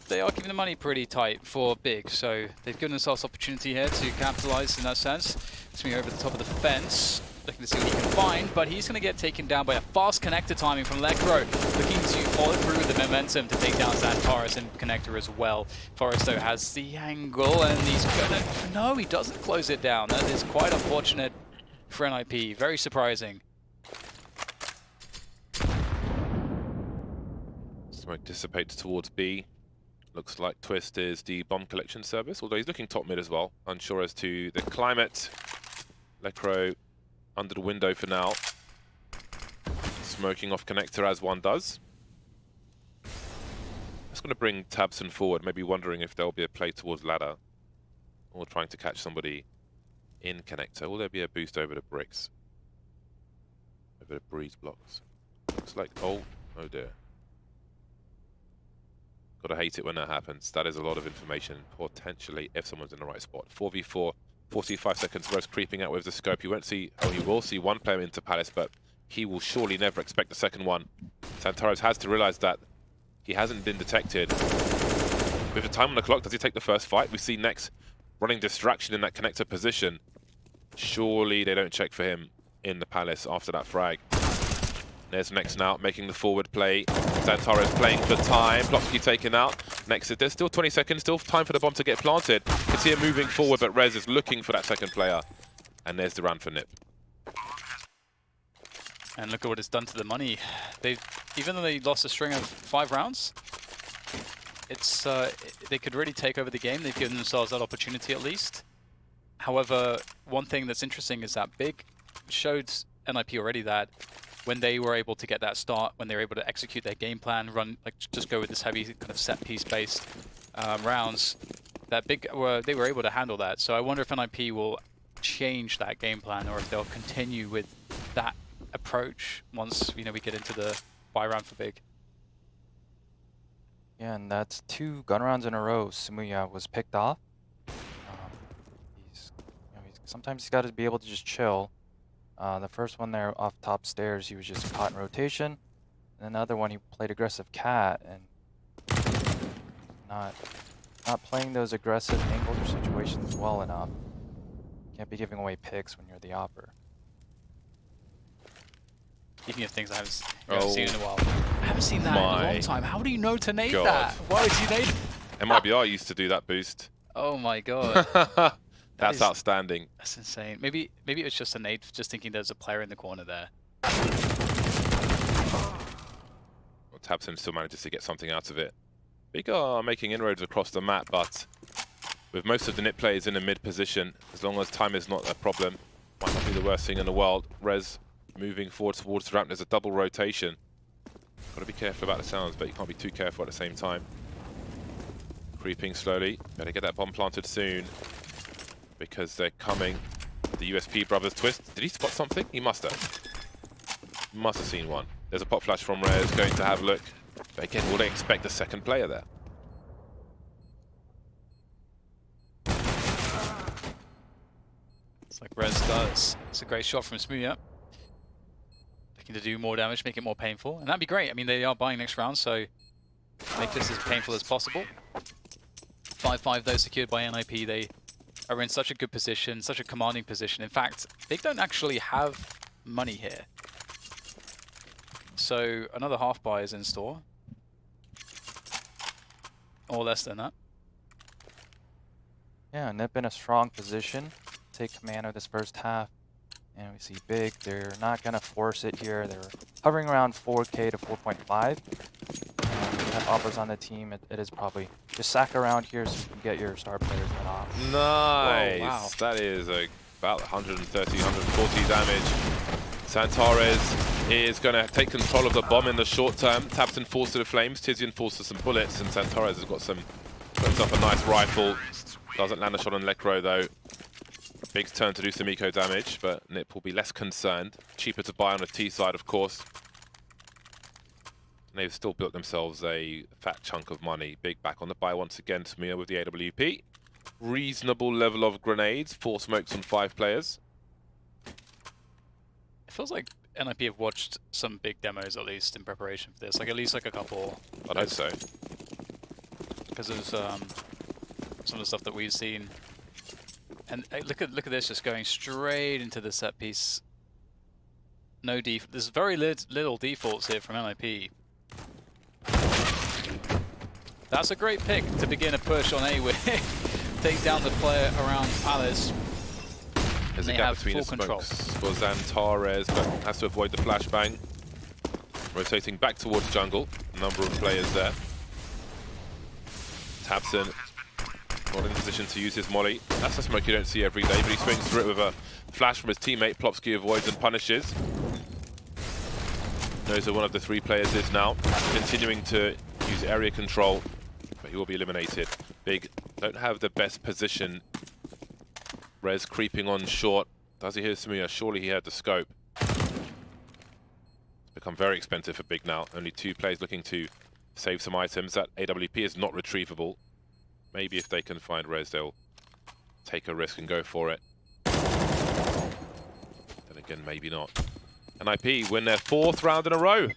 they are keeping the money pretty tight for Big, so they've given themselves opportunity here to capitalize in that sense. Swing over the top of the fence. looking to see what he can find, but he's going to get taken down by a fast connector timing from Lekro, looking to follow through with the momentum to take down Xantares and connector as well. Forrest though has the angle, and he's gonna... No, he doesn't close it down. That is quite unfortunate for NIP. Very surprising. Smoke dissipates towards B. Looks like Twist is the bomb collection service, although he's looking top mid as well. Unsure as to the climate. Lekro under the window for now. Smoking off connector as one does. That's going to bring Tabson forward, maybe wondering if there'll be a play towards ladder. Or trying to catch somebody in connector. Will there be a boost over the bricks? Over the breeze blocks. Looks like, oh dear. Gotta hate it when that happens. That is a lot of information, potentially, if someone's in the right spot. 4v4, 45 seconds, Rose creeping out with the scope. You won't see, he will see one player into Palace, but he will surely never expect the second one. Xantares has to realize that he hasn't been detected. With the time on the clock, does he take the first fight? We see Nex running distraction in that connector position. Surely they don't check for him in the Palace after that frag. There's Nex now, making the forward play. Xantares playing for time. Blocksky taken out. Nex, there's still 20 seconds, still time for the bomb to get planted. You can see him moving forward, but Rez is looking for that second player. And there's the round for Nip. And look at what it's done to the money. Even though they lost a string of 5 rounds, it's they could really take over the game. They've given themselves that opportunity at least. However, one thing that's interesting is that Big showed NIP already that when they were able to get that start, when they were able to execute their game plan, run, like just go with this heavy kind of set piece based rounds, that they were able to handle that. So I wonder if NIP will change that game plan, or if they'll continue with that approach once we get into the buy round for Big. Yeah, and that's 2 gun rounds in a row. Sumuya was picked off. Sometimes he's got to be able to just chill. The first one there off top stairs, he was just caught in rotation. And another one, he played aggressive cat and not playing those aggressive angles or situations well enough. Can't be giving away picks when you're the opper. Speaking of things I haven't seen in a while. I haven't seen that in a long time. How do you know to nade that? Why would you nade it? MIBR used to do that boost. Oh my god. That's outstanding. That's insane. Maybe it was just a nade, just thinking there's a player in the corner there. Well, Tabson still manages to get something out of it. Big are making inroads across the map, but with most of the Nip players in a mid position, as long as time is not a problem, might not be the worst thing in the world. Rez moving forward towards the ramp. There's a double rotation. Got to be careful about the sounds, but you can't be too careful at the same time. Creeping slowly. Better get that bomb planted soon, because they're coming. The USP brothers. Twist. Did he spot something? He must have. Must have seen one. There's a pop flash from Rez, going to have a look. But again, will they expect a second player there? It's like Rez does. It's a great shot from Smuya. Looking to do more damage, make it more painful. And that'd be great. I mean, they are buying next round, so make this as painful as possible. 5-5 though, secured by NIP. They are in such a good position, such a commanding position. In fact, they don't actually have money here. So another half buy is in store. Or less than that. Yeah, Nip in a strong position. Take command of this first half. And we see Big, they're not going to force it here. They're hovering around 4K to 4.5. You have offers on the team. It is probably just sack around here so you can get your star players let off. Nice. Whoa, wow. That is about 130, 140 damage. Xantares is going to take control of the bomb in the short term. Tabson falls to the flames. Tizian falls to some bullets, and Xantares has got himself a nice rifle. Doesn't land a shot on Lekro though. Big's turn to do some eco damage, but Nip will be less concerned. Cheaper to buy on the T side, of course. And they've still built themselves a fat chunk of money. Big back on the buy once again. Samir with the AWP. Reasonable level of grenades. 4 smokes on 5 players. It feels like NIP have watched some big demos at least in preparation for this. Like at least like a couple. I'd hope so. Because of some of the stuff that we've seen. And look at this, just going straight into the set piece No there's very little defaults here from MIP. That's a great pick to begin a push on A with. Take down the player around Palace. There's a gap between the smokes for Xantares, but has to avoid the flashbang. Rotating back towards jungle. A number of players there. tabseN not in position to use his molly. That's a smoke you don't see every day, but he swings through it with a flash from his teammate. Plopsky avoids and punishes. Knows where one of the 3 players is now. Continuing to use area control, but he will be eliminated. Big don't have the best position. Rez creeping on short. Does he hear Samir? Surely he had the scope. It's become very expensive for Big now. Only 2 players looking to save some items. That AWP is not retrievable. Maybe if they can find Rez, they'll take a risk and go for it. Then again, maybe not. NIP win their 4th round in a row.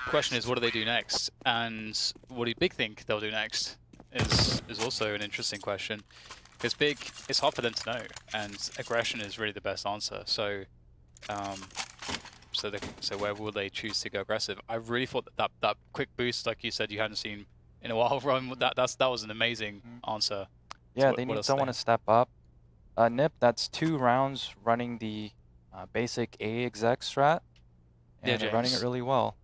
Question is, what do they do next? And what do Big think they'll do next? Is also an interesting question. Because Big, it's hard for them to know, and aggression is really the best answer. So, so where will they choose to go aggressive? I really thought that quick boost, like you said, you hadn't seen in a while. Run that was an amazing answer. Yeah, So they what need else someone to step up. Nip, that's 2 rounds running the basic A exec strat, and Yeah, they're running it James. really well.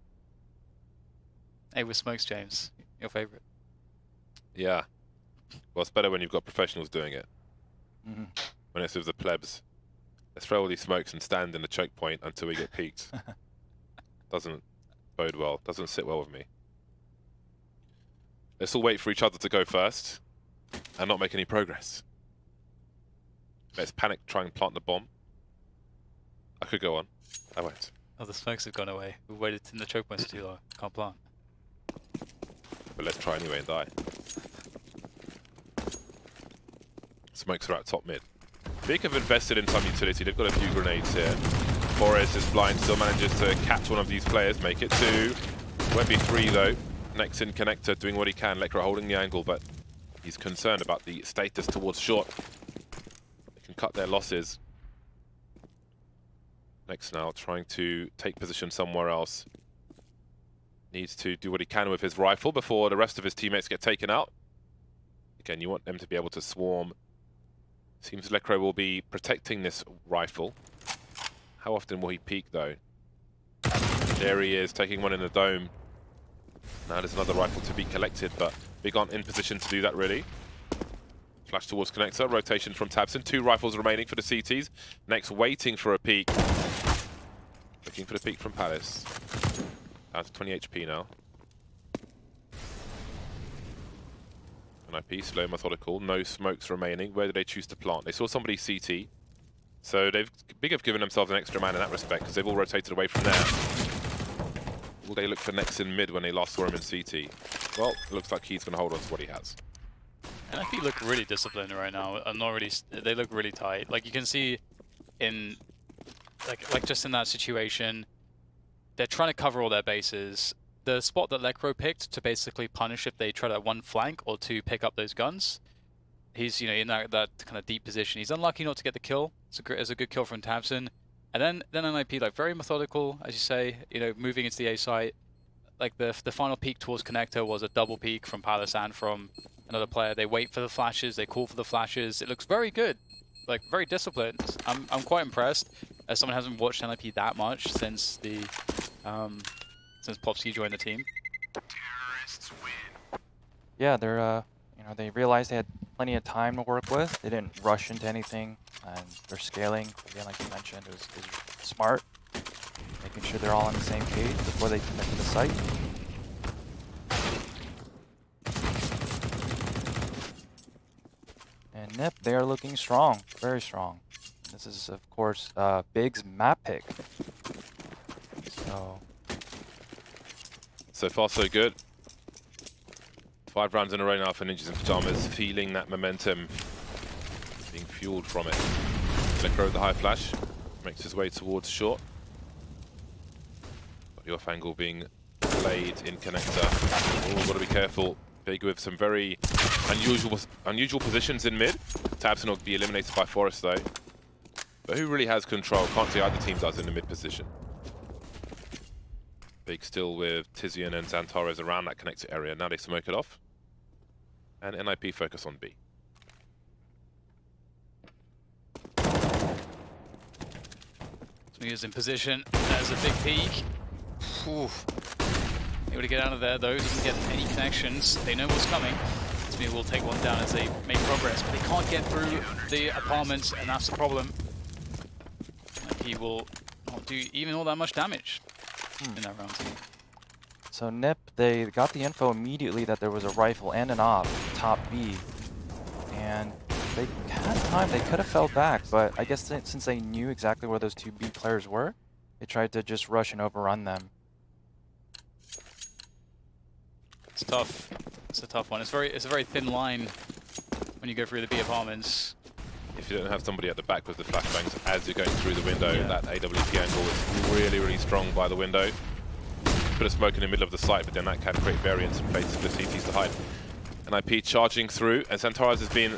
Hey, with smokes, James, your favorite. Yeah. Well, it's better when you've got professionals doing it. Mhm. When it's with the plebs. Let's throw all these smokes and stand in the choke point until we get peaked. Doesn't bode well. Doesn't sit well with me. Let's all wait for each other to go first and not make any progress. Let's panic, try and plant the bomb. I could go on. I won't. Oh, the smokes have gone away. We waited in the choke points too long. Can't plant. But let's try anyway and die. Smokes are out top mid. Big have invested in some utility. They've got a few grenades here. Forrest is blind, still manages to catch one of these players, make it 2. Won't be 3 though. Next in connector doing what he can. Lekra holding the angle, but he's concerned about the status towards short. They can cut their losses. Next now trying to take position somewhere else. Needs to do what he can with his rifle before the rest of his teammates get taken out. Again, you want them to be able to swarm. Seems Lekra will be protecting this rifle. How often will he peek though? There he is, taking one in the dome. Now there's another rifle to be collected, but Big aren't in position to do that really. Flash towards connector, rotation from tabseN. 2 rifles remaining for the CTs. Next waiting for a peek. Looking for the peek from Palace. Down to 20 HP now. NIP, slow, methodical, no smokes remaining. Where do they choose to plant? They saw somebody CT. So Big have given themselves an extra man in that respect, because they've all rotated away from there. Will they look for next in mid when they last saw him in CT? Well, it looks like he's going to hold on to what he has. And I think look really disciplined right now. I'm not really. They look really tight. Like you can see, in like just in that situation, they're trying to cover all their bases. The spot that Lekro picked to basically punish if they try to 1 flank or 2 pick up those guns. He's in that kind of deep position. He's unlucky not to get the kill. It's a good kill from tabseN. And then NIP like very methodical, as you say. Moving into the A site. Like the final peek towards connector was a double peek from Palace and from another player. They wait for the flashes. They call for the flashes. It looks very good. Like very disciplined. I'm quite impressed. As someone who hasn't watched NIP that much since the since Plopsky joined the team. Yeah, they're they realized they had plenty of time to work with. They didn't rush into anything, and they're scaling. Again, like you mentioned, it was smart, making sure they're all on the same page before they commit to the site. And Nip, they are looking strong, very strong. This is, of course, Big's map pick. So far, so good. 5 rounds in a row now for Ninjas in Pyjamas, feeling that momentum being fueled from it. Lekra with the high flash, makes his way towards short. Got the off angle being played in connector. Oh, gotta be careful. Big with some very unusual positions in mid. tabseN will be eliminated by Forrest though. But who really has control? Can't see either team does in the mid position. Big still with Tizian and Xantares around that connector area. Now they smoke it off. And NIP focus on B. Smuya's in position. There's a big peek. Oof. Able to get out of there though, doesn't get any connections. They know what's coming. Smuya will take one down as they make progress, but they can't get through the apartments, and that's the problem. He will not do even all that much damage in that round. So NIP, they got the info immediately that there was a rifle and an op top B, and they had time. They could have fell back, but I guess since they knew exactly where those two B players were, they tried to just rush and overrun them. It's tough. It's a tough one. It's a very thin line when you go through the B apartments. If you don't have somebody at the back with the flashbangs as you're going through the window, that AWP angle is really, really strong by the window. Put a smoke in the middle of the site, but then that can create variance and places for CTs to hide. NIP charging through, and Xantares has been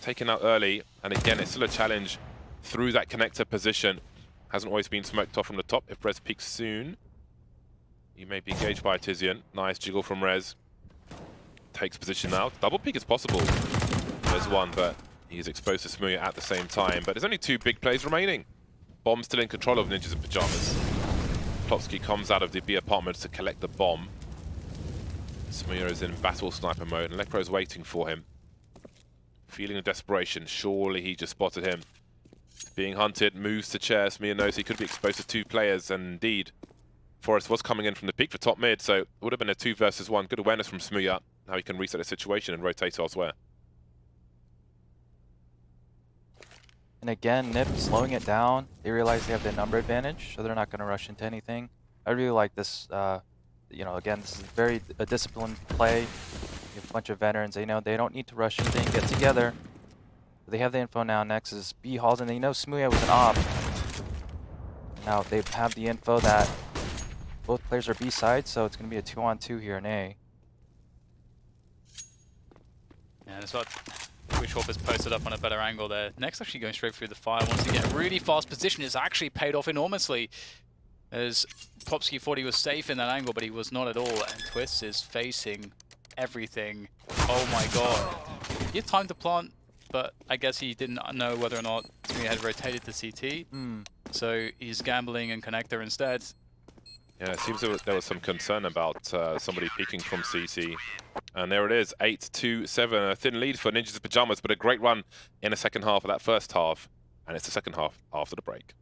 taken out early, and again, it's still a challenge through that connector position. Hasn't always been smoked off from the top. If Rez peeks soon, he may be engaged by Tizian. Nice jiggle from Rez. Takes position now. Double peek is possible. There's one, but he's exposed to Smuya at the same time. But there's only two big plays remaining. Bomb still in control of Ninjas in Pyjamas. Klopsky comes out of the B apartments to collect the bomb. Smuya is in battle sniper mode, and Lekro's waiting for him. Feeling of desperation. Surely he just spotted him. Being hunted, moves to chair. Smuya knows he could be exposed to two players, and indeed, Forrest was coming in from the peak for top mid, so it would have been a 2 versus 1. Good awareness from Smuya. Now he can reset the situation and rotate elsewhere. And again, NIP slowing it down. They realize they have the number advantage, so they're not going to rush into anything. I really like this. You know, again, this is very a disciplined play. You have a bunch of veterans. They know they don't need to rush anything. Get together. They have the info now. Next is B halls, and they know Smuya was an op. Now they have the info that both players are B side, so it's going to be a 2-on-2 here in A. Yeah, that's what Witchhawk has posted up on a better angle there. Next, actually going straight through the fire. Once again, really fast position. It's actually paid off enormously. As Klopsky thought he was safe in that angle, but he was not at all. And Twist is facing everything. Oh my god. He had time to plant, but I guess he didn't know whether or not he had rotated to CT. So he's gambling in connector instead. Yeah, it seems there was some concern about somebody peeking from CT. And there it is, 8-2-7. A thin lead for Ninjas in Pyjamas, but a great run in the second half of that first half. And it's the second half after the break.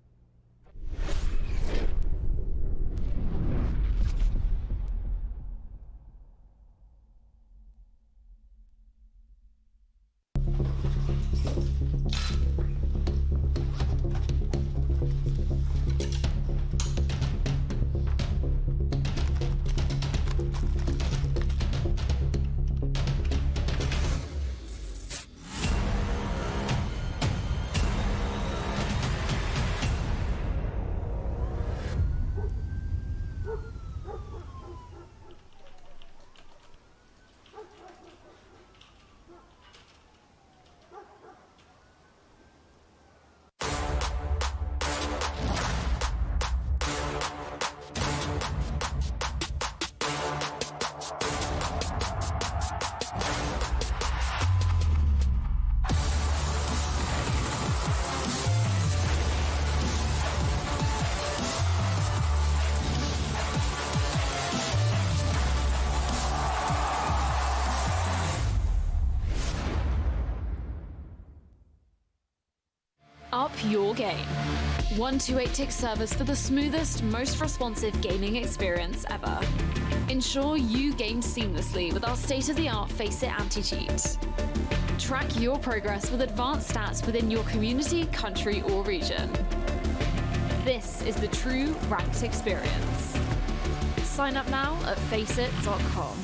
Up your game. 128-tick servers for the smoothest, most responsive gaming experience ever. Ensure you game seamlessly with our state-of-the-art FACEIT anti-cheat. Track your progress with advanced stats within your community, country, or region. This is the true ranked experience. Sign up now at FACEIT.com.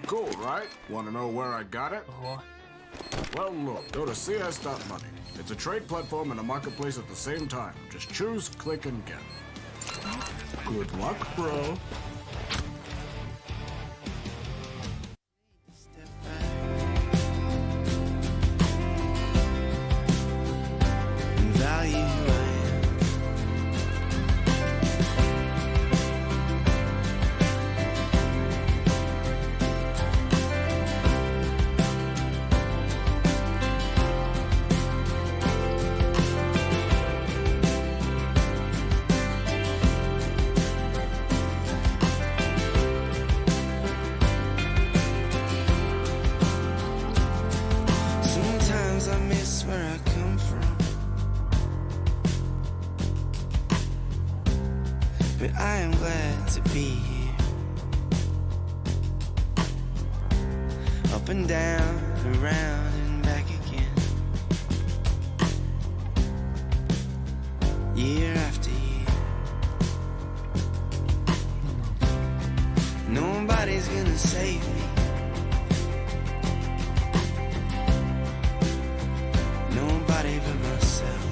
Cool, right? Want to know where I got it? Well, look, go to CS.money. It's a trade platform and a marketplace at the same time. Just choose, click, and get. Good luck, bro. but I am glad to be here. Up and down, around and back again. Year after year. Nobody's gonna save me. Nobody but myself.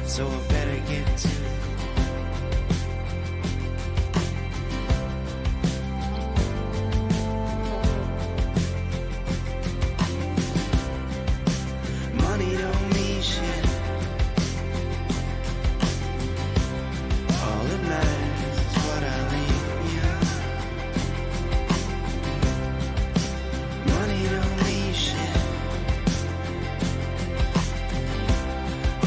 So I better get to it. Money don't mean shit. All that matters is what I leave behind. Money don't mean shit.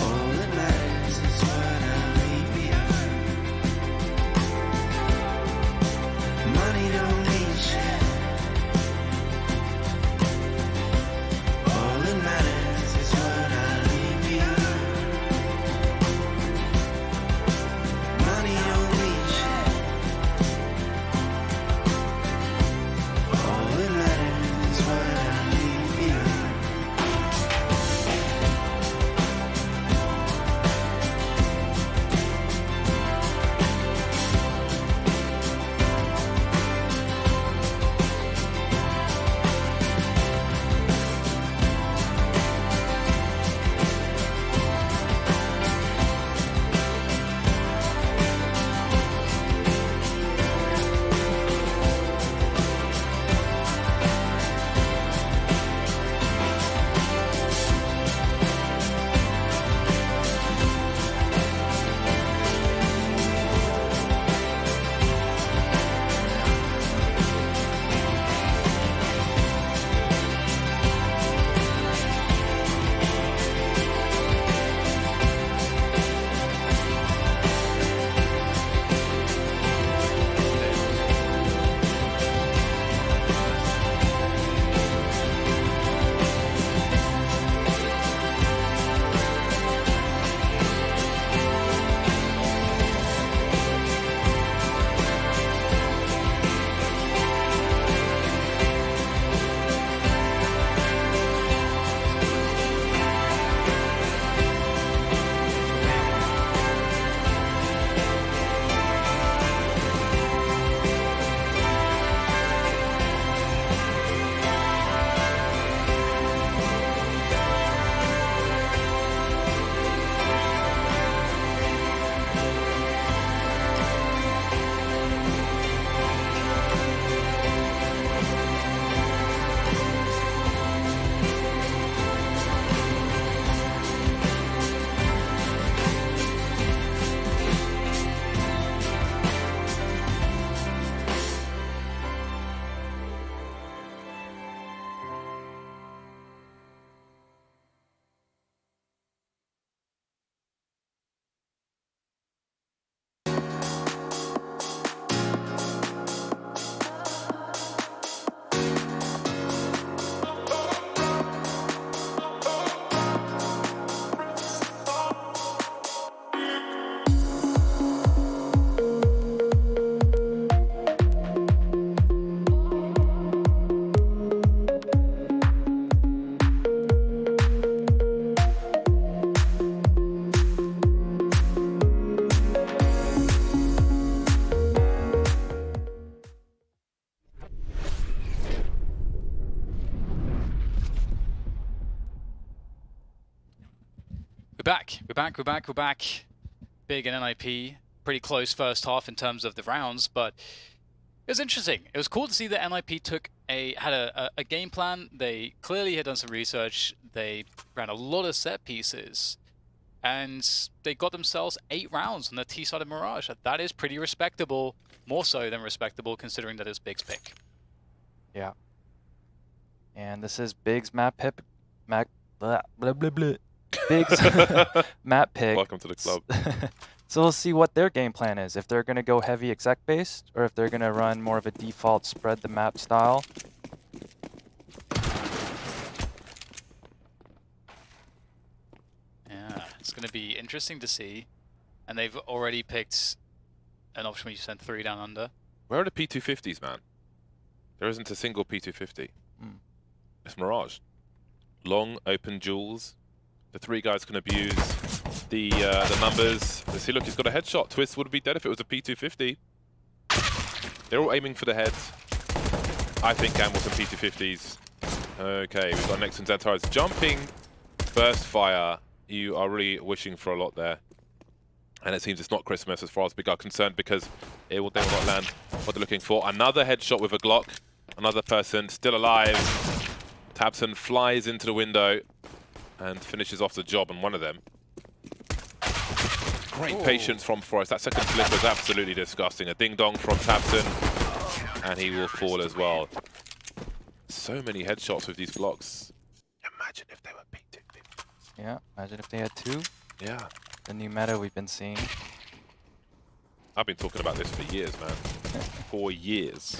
All that matters is what I leave behind. Money don't mean shit. All that matters is what I leave behind. Money don't mean shit. All that matters is what I leave behind. We're back. Big and NIP, pretty close first half in terms of the rounds, but it was interesting. It was cool to see that NIP had a game plan. They clearly had done some research. They ran a lot of set pieces, and they got themselves 8 rounds on the T side of Mirage. That is pretty respectable, more so than respectable considering that it's Big's pick. Yeah. And this is Big's map pick. Blah, blah, blah, blah. Big's map pick. Welcome to the club. So we'll see what their game plan is. If they're going to go heavy exec based, or if they're going to run more of a default spread the map style. Yeah, it's going to be interesting to see. And they've already picked an option where you send 3 down under. Where are the P250s, man? There isn't a single P250. It's Mirage. Long, open duels. The 3 guys can abuse the numbers. Let's see, look, he's got a headshot. Twist would be dead if it was a P250. They're all aiming for the heads. I think Gamble some P250s. Okay, we've got Nexus and Zantars jumping. Burst fire. You are really wishing for a lot there. And it seems it's not Christmas as far as Big are concerned, because they will not land what they're looking for. Another headshot with a Glock. Another person still alive. Tabson flies into the window and finishes off the job on one of them. Great patience from Forrest. That second flip was absolutely disgusting. A ding-dong from Tabson, and he will fall as well. So many headshots with these Glocks. Imagine if they were P250s. Yeah, imagine if they had 2. Yeah. The new meta we've been seeing. I've been talking about this for years, man. For years.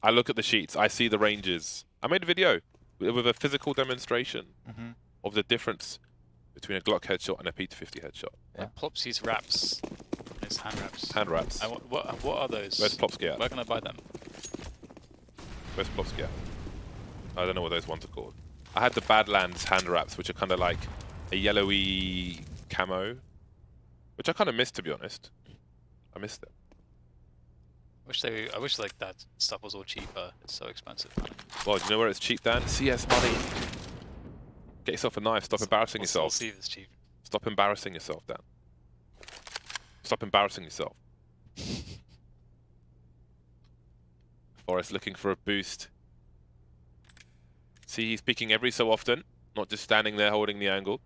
I look at the sheets, I see the ranges. I made a video with a physical demonstration of the difference between a Glock headshot and a P250 headshot. Yeah. Plopsy's wraps. His hand wraps. Hand wraps. What are those? Where's Plopsky at? Where can I buy them? Where's Plopsky at? I don't know what those ones are called. I had the Badlands hand wraps, which are kind of like a yellowy camo, which I kind of missed, to be honest. I missed it. I wish like that stuff was all cheaper. It's so expensive. Well, do you know where it's cheap, Dan? CS money. Get yourself a knife. Stop embarrassing yourself. See if it's cheap. Stop embarrassing yourself, Dan. Stop embarrassing yourself. Forrest looking for a boost. See, he's peeking every so often, not just standing there holding the angle.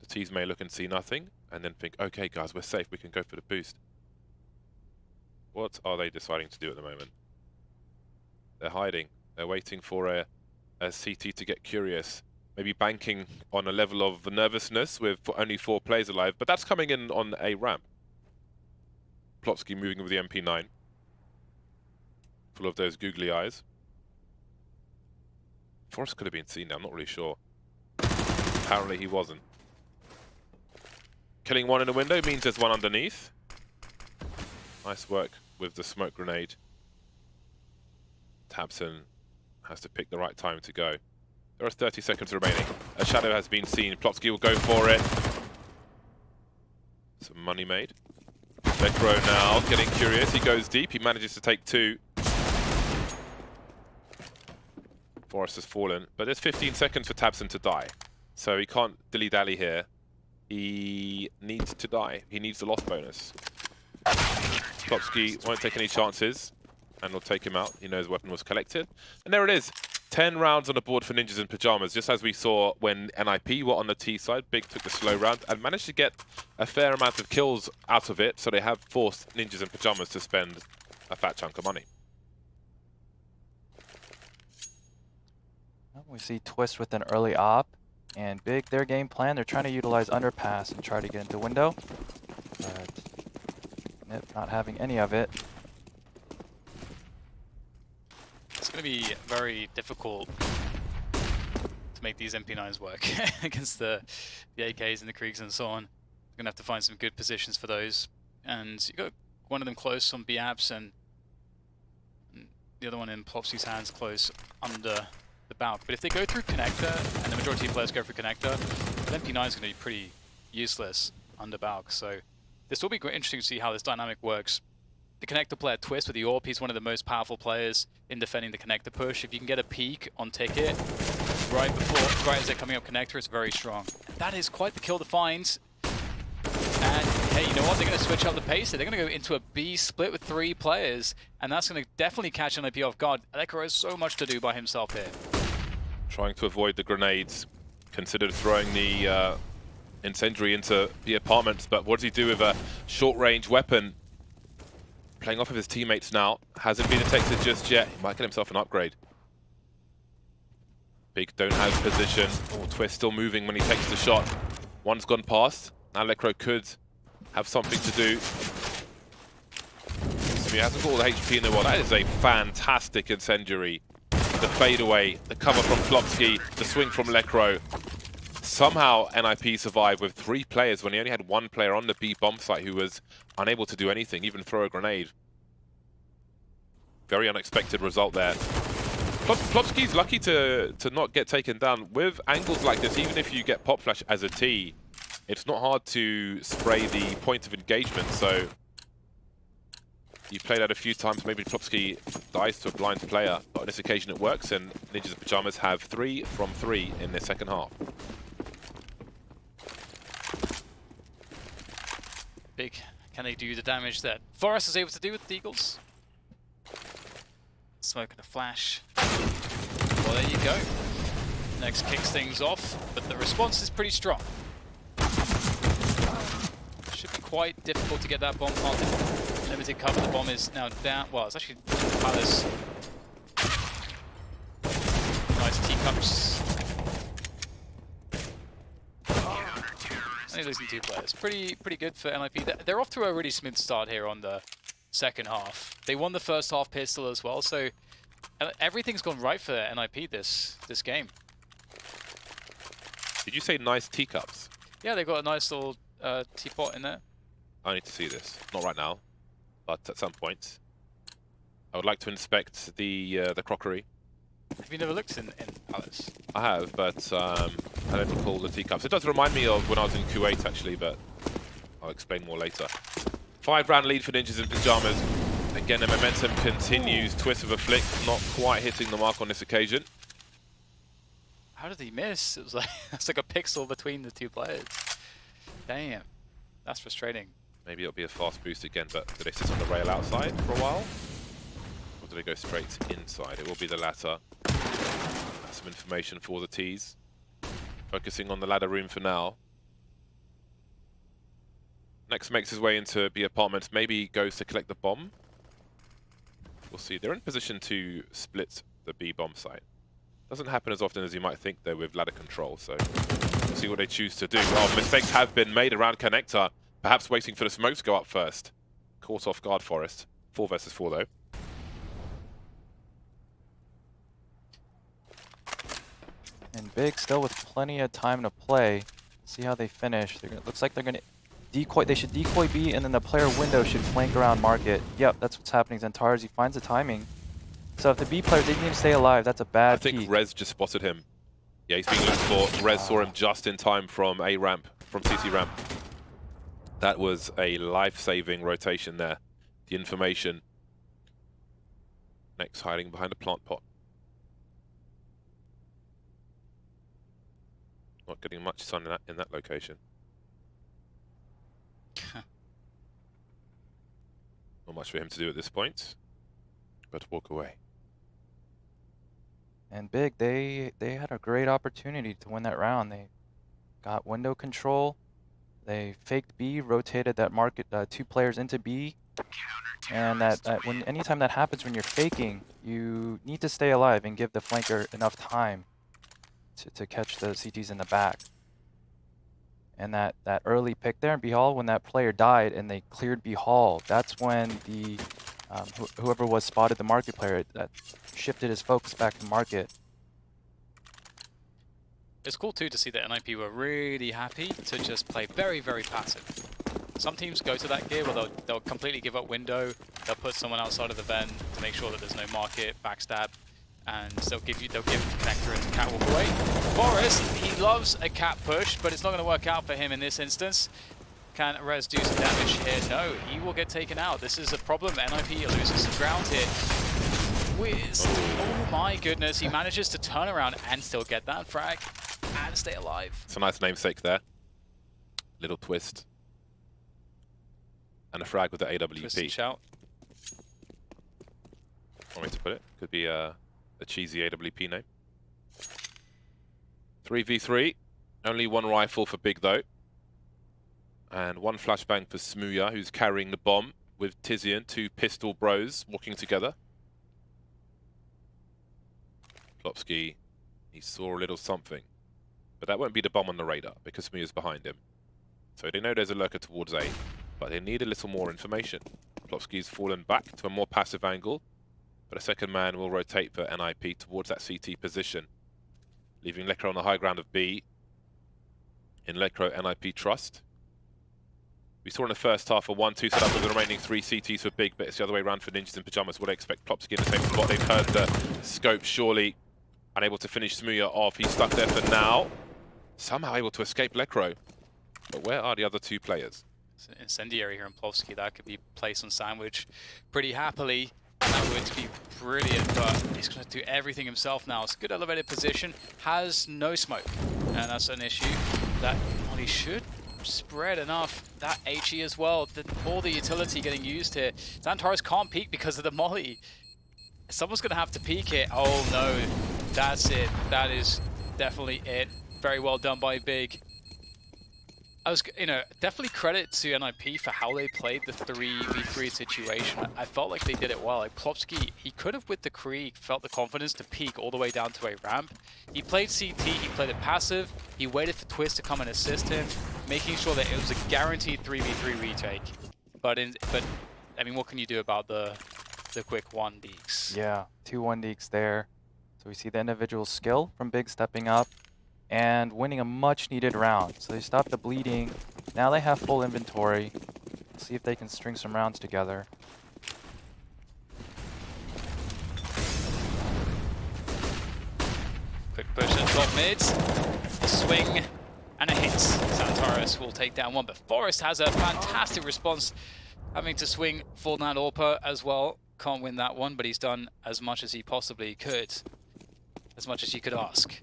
The T's may look and see nothing, and then think, okay guys, we're safe, we can go for the boost. What are they deciding to do at the moment? They're hiding. They're waiting for a CT to get curious. Maybe banking on a level of nervousness with only 4 players alive, but that's coming in on a ramp. Plopsky moving with the MP9. Full of those googly eyes. Forrest could have been seen there, I'm not really sure. Apparently he wasn't. Killing one in the window means there's one underneath. Nice work with the smoke grenade. Tabson has to pick the right time to go. There are 30 seconds remaining. A shadow has been seen. Plopsky will go for it. Some money made. Necro now getting curious. He goes deep. He manages to take 2. Forrest has fallen, but there's 15 seconds for Tabson to die. So he can't dilly-dally here. He needs to die. He needs the loss bonus. Plopsky won't take any chances, and will take him out. He knows weapon was collected. And there it is. 10 rounds on the board for Ninjas in Pyjamas, just as we saw when NIP were on the T side. Big took the slow round and managed to get a fair amount of kills out of it, so they have forced Ninjas in Pyjamas to spend a fat chunk of money. We see Twist with an early op, and Big, their game plan, they're trying to utilize underpass and try to get into window, but Nip not having any of it. It's going to be very difficult to make these MP9s work against the AKs and the Kriegs and so on. You're going to have to find some good positions for those. And you got one of them close on B-Apps and the other one in Plopsy's hands close under the Balk. But if they go through connector, and the majority of players go through connector, the MP9 is going to be pretty useless under Balk. So this will be quite interesting to see how this dynamic works. The connector player Twist with the AWP, he's one of the most powerful players in defending the connector push. If you can get a peek on Ticket right as they're coming up connector, it's very strong. And that is quite the kill to find. And hey, you know what? They're going to switch up the pace. They're going to go into a B split with 3 players, and that's going to definitely catch an IP off guard. Alekro has so much to do by himself here. Trying to avoid the grenades. Considered throwing the incendiary into the apartments, but what does he do with a short-range weapon? Playing off of his teammates now. Hasn't been detected just yet. He might get himself an upgrade. Big don't have position. Oh, Twist still moving when he takes the shot. One's gone past. Alekro could have something to do. So he hasn't got all the HP in the world. That is a fantastic incendiary. The fadeaway, the cover from Plopsky, the swing from Lekro. somehow NIP survived with 3 players when he only had 1 player on the B bomb site who was unable to do anything, even throw a grenade. Very unexpected result there. Plopski's lucky to not get taken down. With angles like this, even if you get pop flash as a T, it's not hard to spray the point of engagement, so you play that a few times, maybe Plopski dies to a blind player, but on this occasion it works, and Ninjas Pyjamas have 3 from 3 in their second half. Big. Can they do the damage that Forest is able to do with the Eagles? Smoke and a flash. Well, there you go. Next kicks things off, but the response is pretty strong. Should be quite difficult to get that bomb planted. Limited cover, the bomb is now down. Well, it's actually Palace. Nice teacups. Only losing 2 players. Pretty good for NIP. They're off to a really smooth start here on the second half. They won the first half pistol as well, so everything's gone right for NIP this game. Did you say nice teacups? Yeah, they've got a nice little teapot in there. I need to see this. Not right now, but at some point. I would like to inspect the crockery. Have you never looked in Palace? I have, but I don't recall the teacups. It does remind me of when I was in Kuwait, actually, but I'll explain more later. 5-round lead for Ninjas in Pyjamas. Again, the momentum continues. Twist of a flick, not quite hitting the mark on this occasion. How did he miss? It was like it's like a pixel between the 2 players. Damn, that's frustrating. Maybe it'll be a fast boost again, but do they sit on the rail outside for a while? Or do they go straight inside? It will be the latter. Some information for the T's. Focusing on the ladder room for now. Next makes his way into B apartments. Maybe goes to collect the bomb. We'll see. They're in position to split the B bomb site. Doesn't happen as often as you might think though with ladder control, so we'll see what they choose to do. Oh, mistakes have been made around connector. Perhaps waiting for the smokes to go up first. Caught off guard, Forest. 4 versus 4 though. And Big still with plenty of time to play. See how they finish. Looks like they're gonna decoy. They should decoy B, and then the player window should flank around market. Yep, that's what's happening. Xantarz, he finds the timing. So if the B players didn't even stay alive, that's a bad I think peak. Rez just spotted him. Yeah, he's being looked for. Rez saw him just in time from A ramp, from CT ramp. That was a life-saving rotation there. The information. Next hiding behind a plant pot. Not getting much sun in that location. Not much for him to do at this point. But walk away. And Big, they had a great opportunity to win that round. They got window control. They faked B, rotated that market 2 players into B. And when anytime that happens when you're faking, you need to stay alive and give the flanker enough time to catch the CTs in the back. And that early pick there in B Hall, when that player died and they cleared B Hall, that's when the whoever was spotted the market player that shifted his focus back to market. It's cool too to see that NIP were really happy to just play very, very passive. Some teams go to that gear where they'll completely give up window, they'll put someone outside of the vent to make sure that there's no market, backstab, and they'll give connector and cat walk away. Forest, he loves a cat push, but it's not going to work out for him in this instance. Can Rez do some damage here? No, he will get taken out. This is a problem. NIP loses some ground here. Oh my goodness, he manages to turn around and still get that frag and stay alive. It's a nice namesake there. Little twist. And a frag with the AWP. Twist and shout. One way to put it. Could be a cheesy AWP name. 3v3. Only 1 rifle for Big though. And 1 flashbang for Smooya, who's carrying the bomb with Tizian, 2 pistol bros walking together. Plopski, he saw a little something. But that won't be the bomb on the radar because Smooya's behind him. So they know there's a lurker towards A, but they need a little more information. Plopski's fallen back to a more passive angle, but a second man will rotate for NIP towards that CT position, leaving Lecker on the high ground of B. in Lecro NIP Trust. We saw in the first half a 1-2 set up with the remaining 3 CTs for Big, but it's the other way around for Ninjas in Pyjamas. What I expect Plopsky in the same spot. They've heard the scope, surely. Unable to finish Smooya off. He's stuck there for now. Somehow able to escape Lecro. But where are the other 2 players? It's an incendiary here in Plopsky. That could be placed on Sandwich pretty happily. That would be brilliant, but he's going to do everything himself now. It's a good elevated position. Has no smoke. And that's an issue that Molly should spread enough. That HE as well. All the utility getting used here. Xantares can't peek because of the Molly. Someone's going to have to peek it. Oh no, that's it. That is definitely it. Very well done by Big. I was, definitely credit to NIP for how they played the 3v3 situation. I felt like they did it well. Like Plopsky, he could have with the Krieg felt the confidence to peek all the way down to a ramp. He played CT, he played it passive, he waited for Twist to come and assist him, making sure that it was a guaranteed 3v3 retake. But I mean, what can you do about the quick 1 deeks? Yeah, 2 1 deeks there. So we see the individual skill from Big stepping up and winning a much needed round. So they stopped the bleeding. Now they have full inventory. See if they can string some rounds together. Quick push at top mid. A swing and a hit. Xantares will take down 1, but Forest has a fantastic response, having to swing full down Orpa as well. Can't win that one, but he's done as much as he possibly could. As much as you could ask.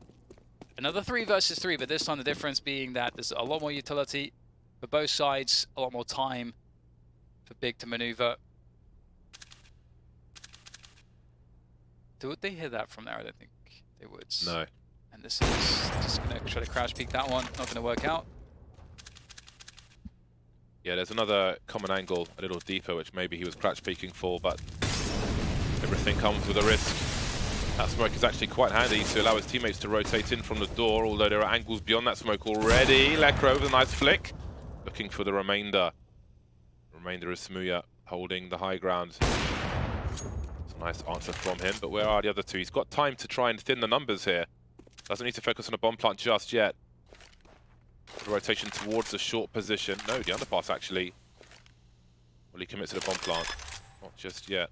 Another 3 versus 3, but this time the difference being that there's a lot more utility for both sides, a lot more time for Big to maneuver. Would they hit that from there? I don't think they would. No. And this is just going to try to crash peek that one. Not going to work out. Yeah, there's another common angle a little deeper, which maybe he was crouch peeking for, but everything comes with a risk. That smoke is actually quite handy to allow his teammates to rotate in from the door, although there are angles beyond that smoke already. Lecro with a nice flick, looking for the remainder. The remainder is Smooya holding the high ground. It's a nice answer from him, but where are the other 2? He's got time to try and thin the numbers here. Doesn't need to focus on a bomb plant just yet. The rotation towards the short position. No, the underpass actually. Will he commit to the bomb plant? Not just yet.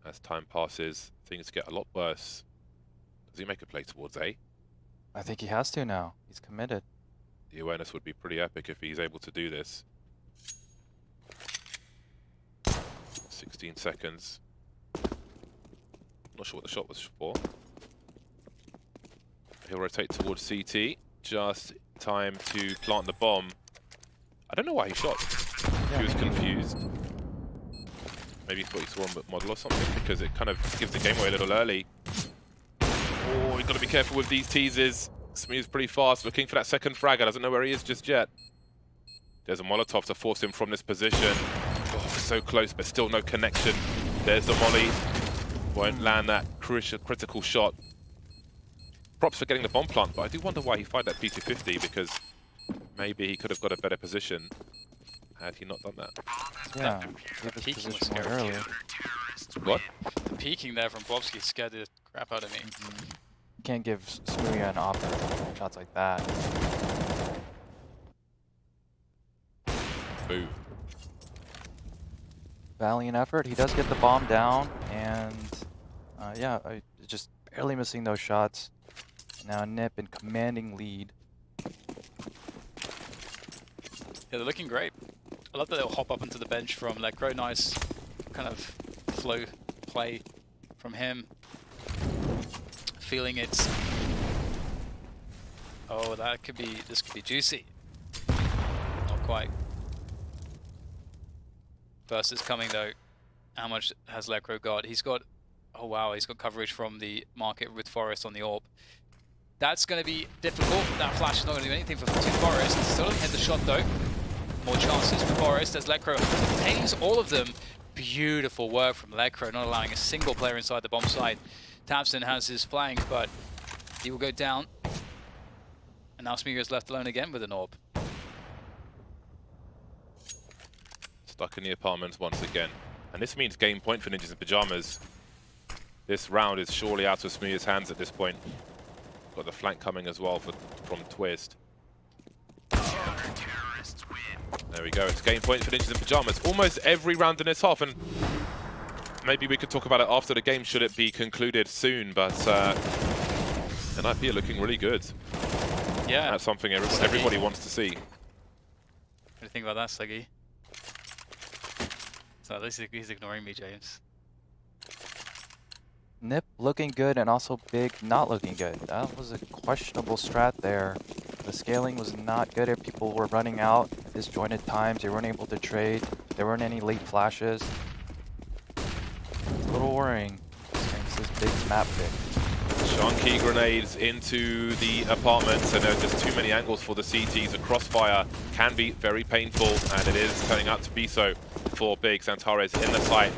As time passes, things get a lot worse. Does he make a play towards A? I think he has to now. He's committed. The awareness would be pretty epic if he's able to do this. 16 seconds. Not sure what the shot was for. He'll rotate towards CT. Just time to plant the bomb. I don't know why he shot. He was confused. Maybe he thought he saw a model or something, because it kind of gives the game away a little early. Oh, you've got to be careful with these teasers. Smooth's pretty fast, looking for that second frag. Doesn't know where he is just yet. There's a Molotov to force him from this position. Oh, so close, but still no connection. There's the molly. Won't land that critical shot. Props for getting the bomb plant, but I do wonder why he fired that P250, because maybe he could have got a better position had he not done that. Yeah, give his peeking was position more scary. earlier. What? The peeking there from Plopsky scared the crap out of me. You can't give Smooya an offer shots like that. Boo. Valiant effort. He does get the bomb down, and yeah, just barely missing those shots. Now Nip in commanding lead. Yeah, they're looking great. I love that they'll hop up into the bench from Lecro. Nice kind of flow play from him. Feeling it. Oh, this could be juicy. Not quite. Burst is coming though. How much has Lecro got? He's got, oh wow, he's got coverage from the market with Forest on the AWP. That's going to be difficult. That flash is not going to do anything for Forest. Still doesn't hit the shot though. More chances for Forest as Lecro contains all of them. Beautiful work from Lecro, not allowing a single player inside the bomb site. Tabson has his flank, but he will go down. And now Smooya is left alone again with an AWP. Stuck in the apartment once again. And this means game point for Ninjas in Pyjamas. This round is surely out of Smooya's hands at this point. Got the flank coming as well from Twist. There we go. It's game point for Ninjas in Pyjamas. Almost every round in this half, and maybe we could talk about it after the game should it be concluded soon, but NIP are looking really good. Yeah. That's something everybody wants to see. What do you think about that, Sluggy? So at least he's ignoring me, James. Nip looking good and also Big not looking good. That was a questionable strat there. The scaling was not good if people were running out at disjointed times. They weren't able to trade. There weren't any late flashes. It's a little worrying against this Big map pick. Chunky grenades into the apartments, and there's just too many angles for the CTs. A crossfire can be very painful, and it is turning out to be so for Big. Xantares in the site.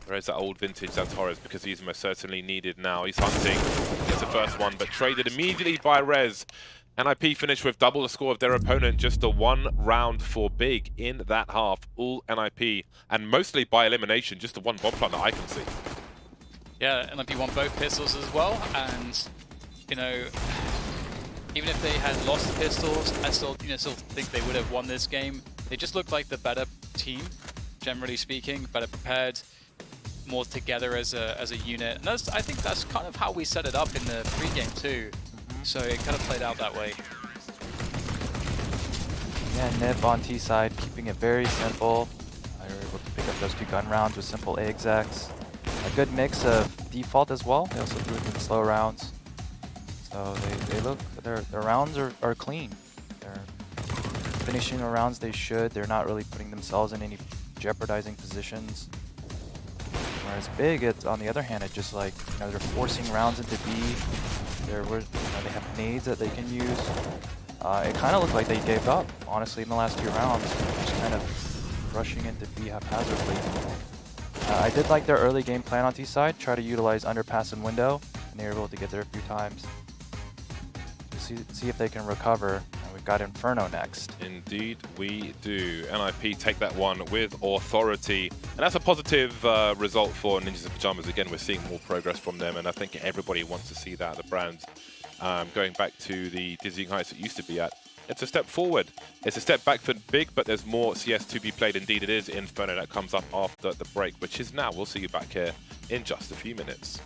There is that old vintage Xantares because he's most certainly needed now. He's hunting, gets the first one, but traded immediately by Rez. NIP finished with double the score of their opponent, just the 1 round for Big in that half. All NIP, and mostly by elimination, just the 1 bomb plant that I can see. Yeah, NIP won both pistols as well, and you know, even if they had lost the pistols, I still think they would have won this game. They just looked like the better team, generally speaking, better prepared, more together as a unit. And I think that's kind of how we set it up in the pregame too. So it kind of played out that way. Yeah, Nip on T side, keeping it very simple. They were able to pick up those 2 gun rounds with simple A execs. A good mix of default as well. They also threw in slow rounds. So they look, their rounds are clean. They're finishing the rounds they should. They're not really putting themselves in any jeopardizing positions. Whereas Big, on the other hand, it's just like, they're forcing rounds into B. They have nades that they can use. It kind of looked like they gave up, honestly, in the last 2 rounds. Just kind of rushing into B haphazardly. I did like their early game plan on T side, try to utilize underpass and window, and they were able to get there a few times. See if they can recover. And we've got Inferno next. Indeed we do. NIP take that one with authority. And that's a positive result for Ninjas in Pyjamas. Again, we're seeing more progress from them, and I think everybody wants to see that. The brand going back to the dizzying heights it used to be at. It's a step forward. It's a step back for Big, but there's more CS to be played. Indeed it is. Inferno that comes up after the break, which is now. We'll see you back here in just a few minutes.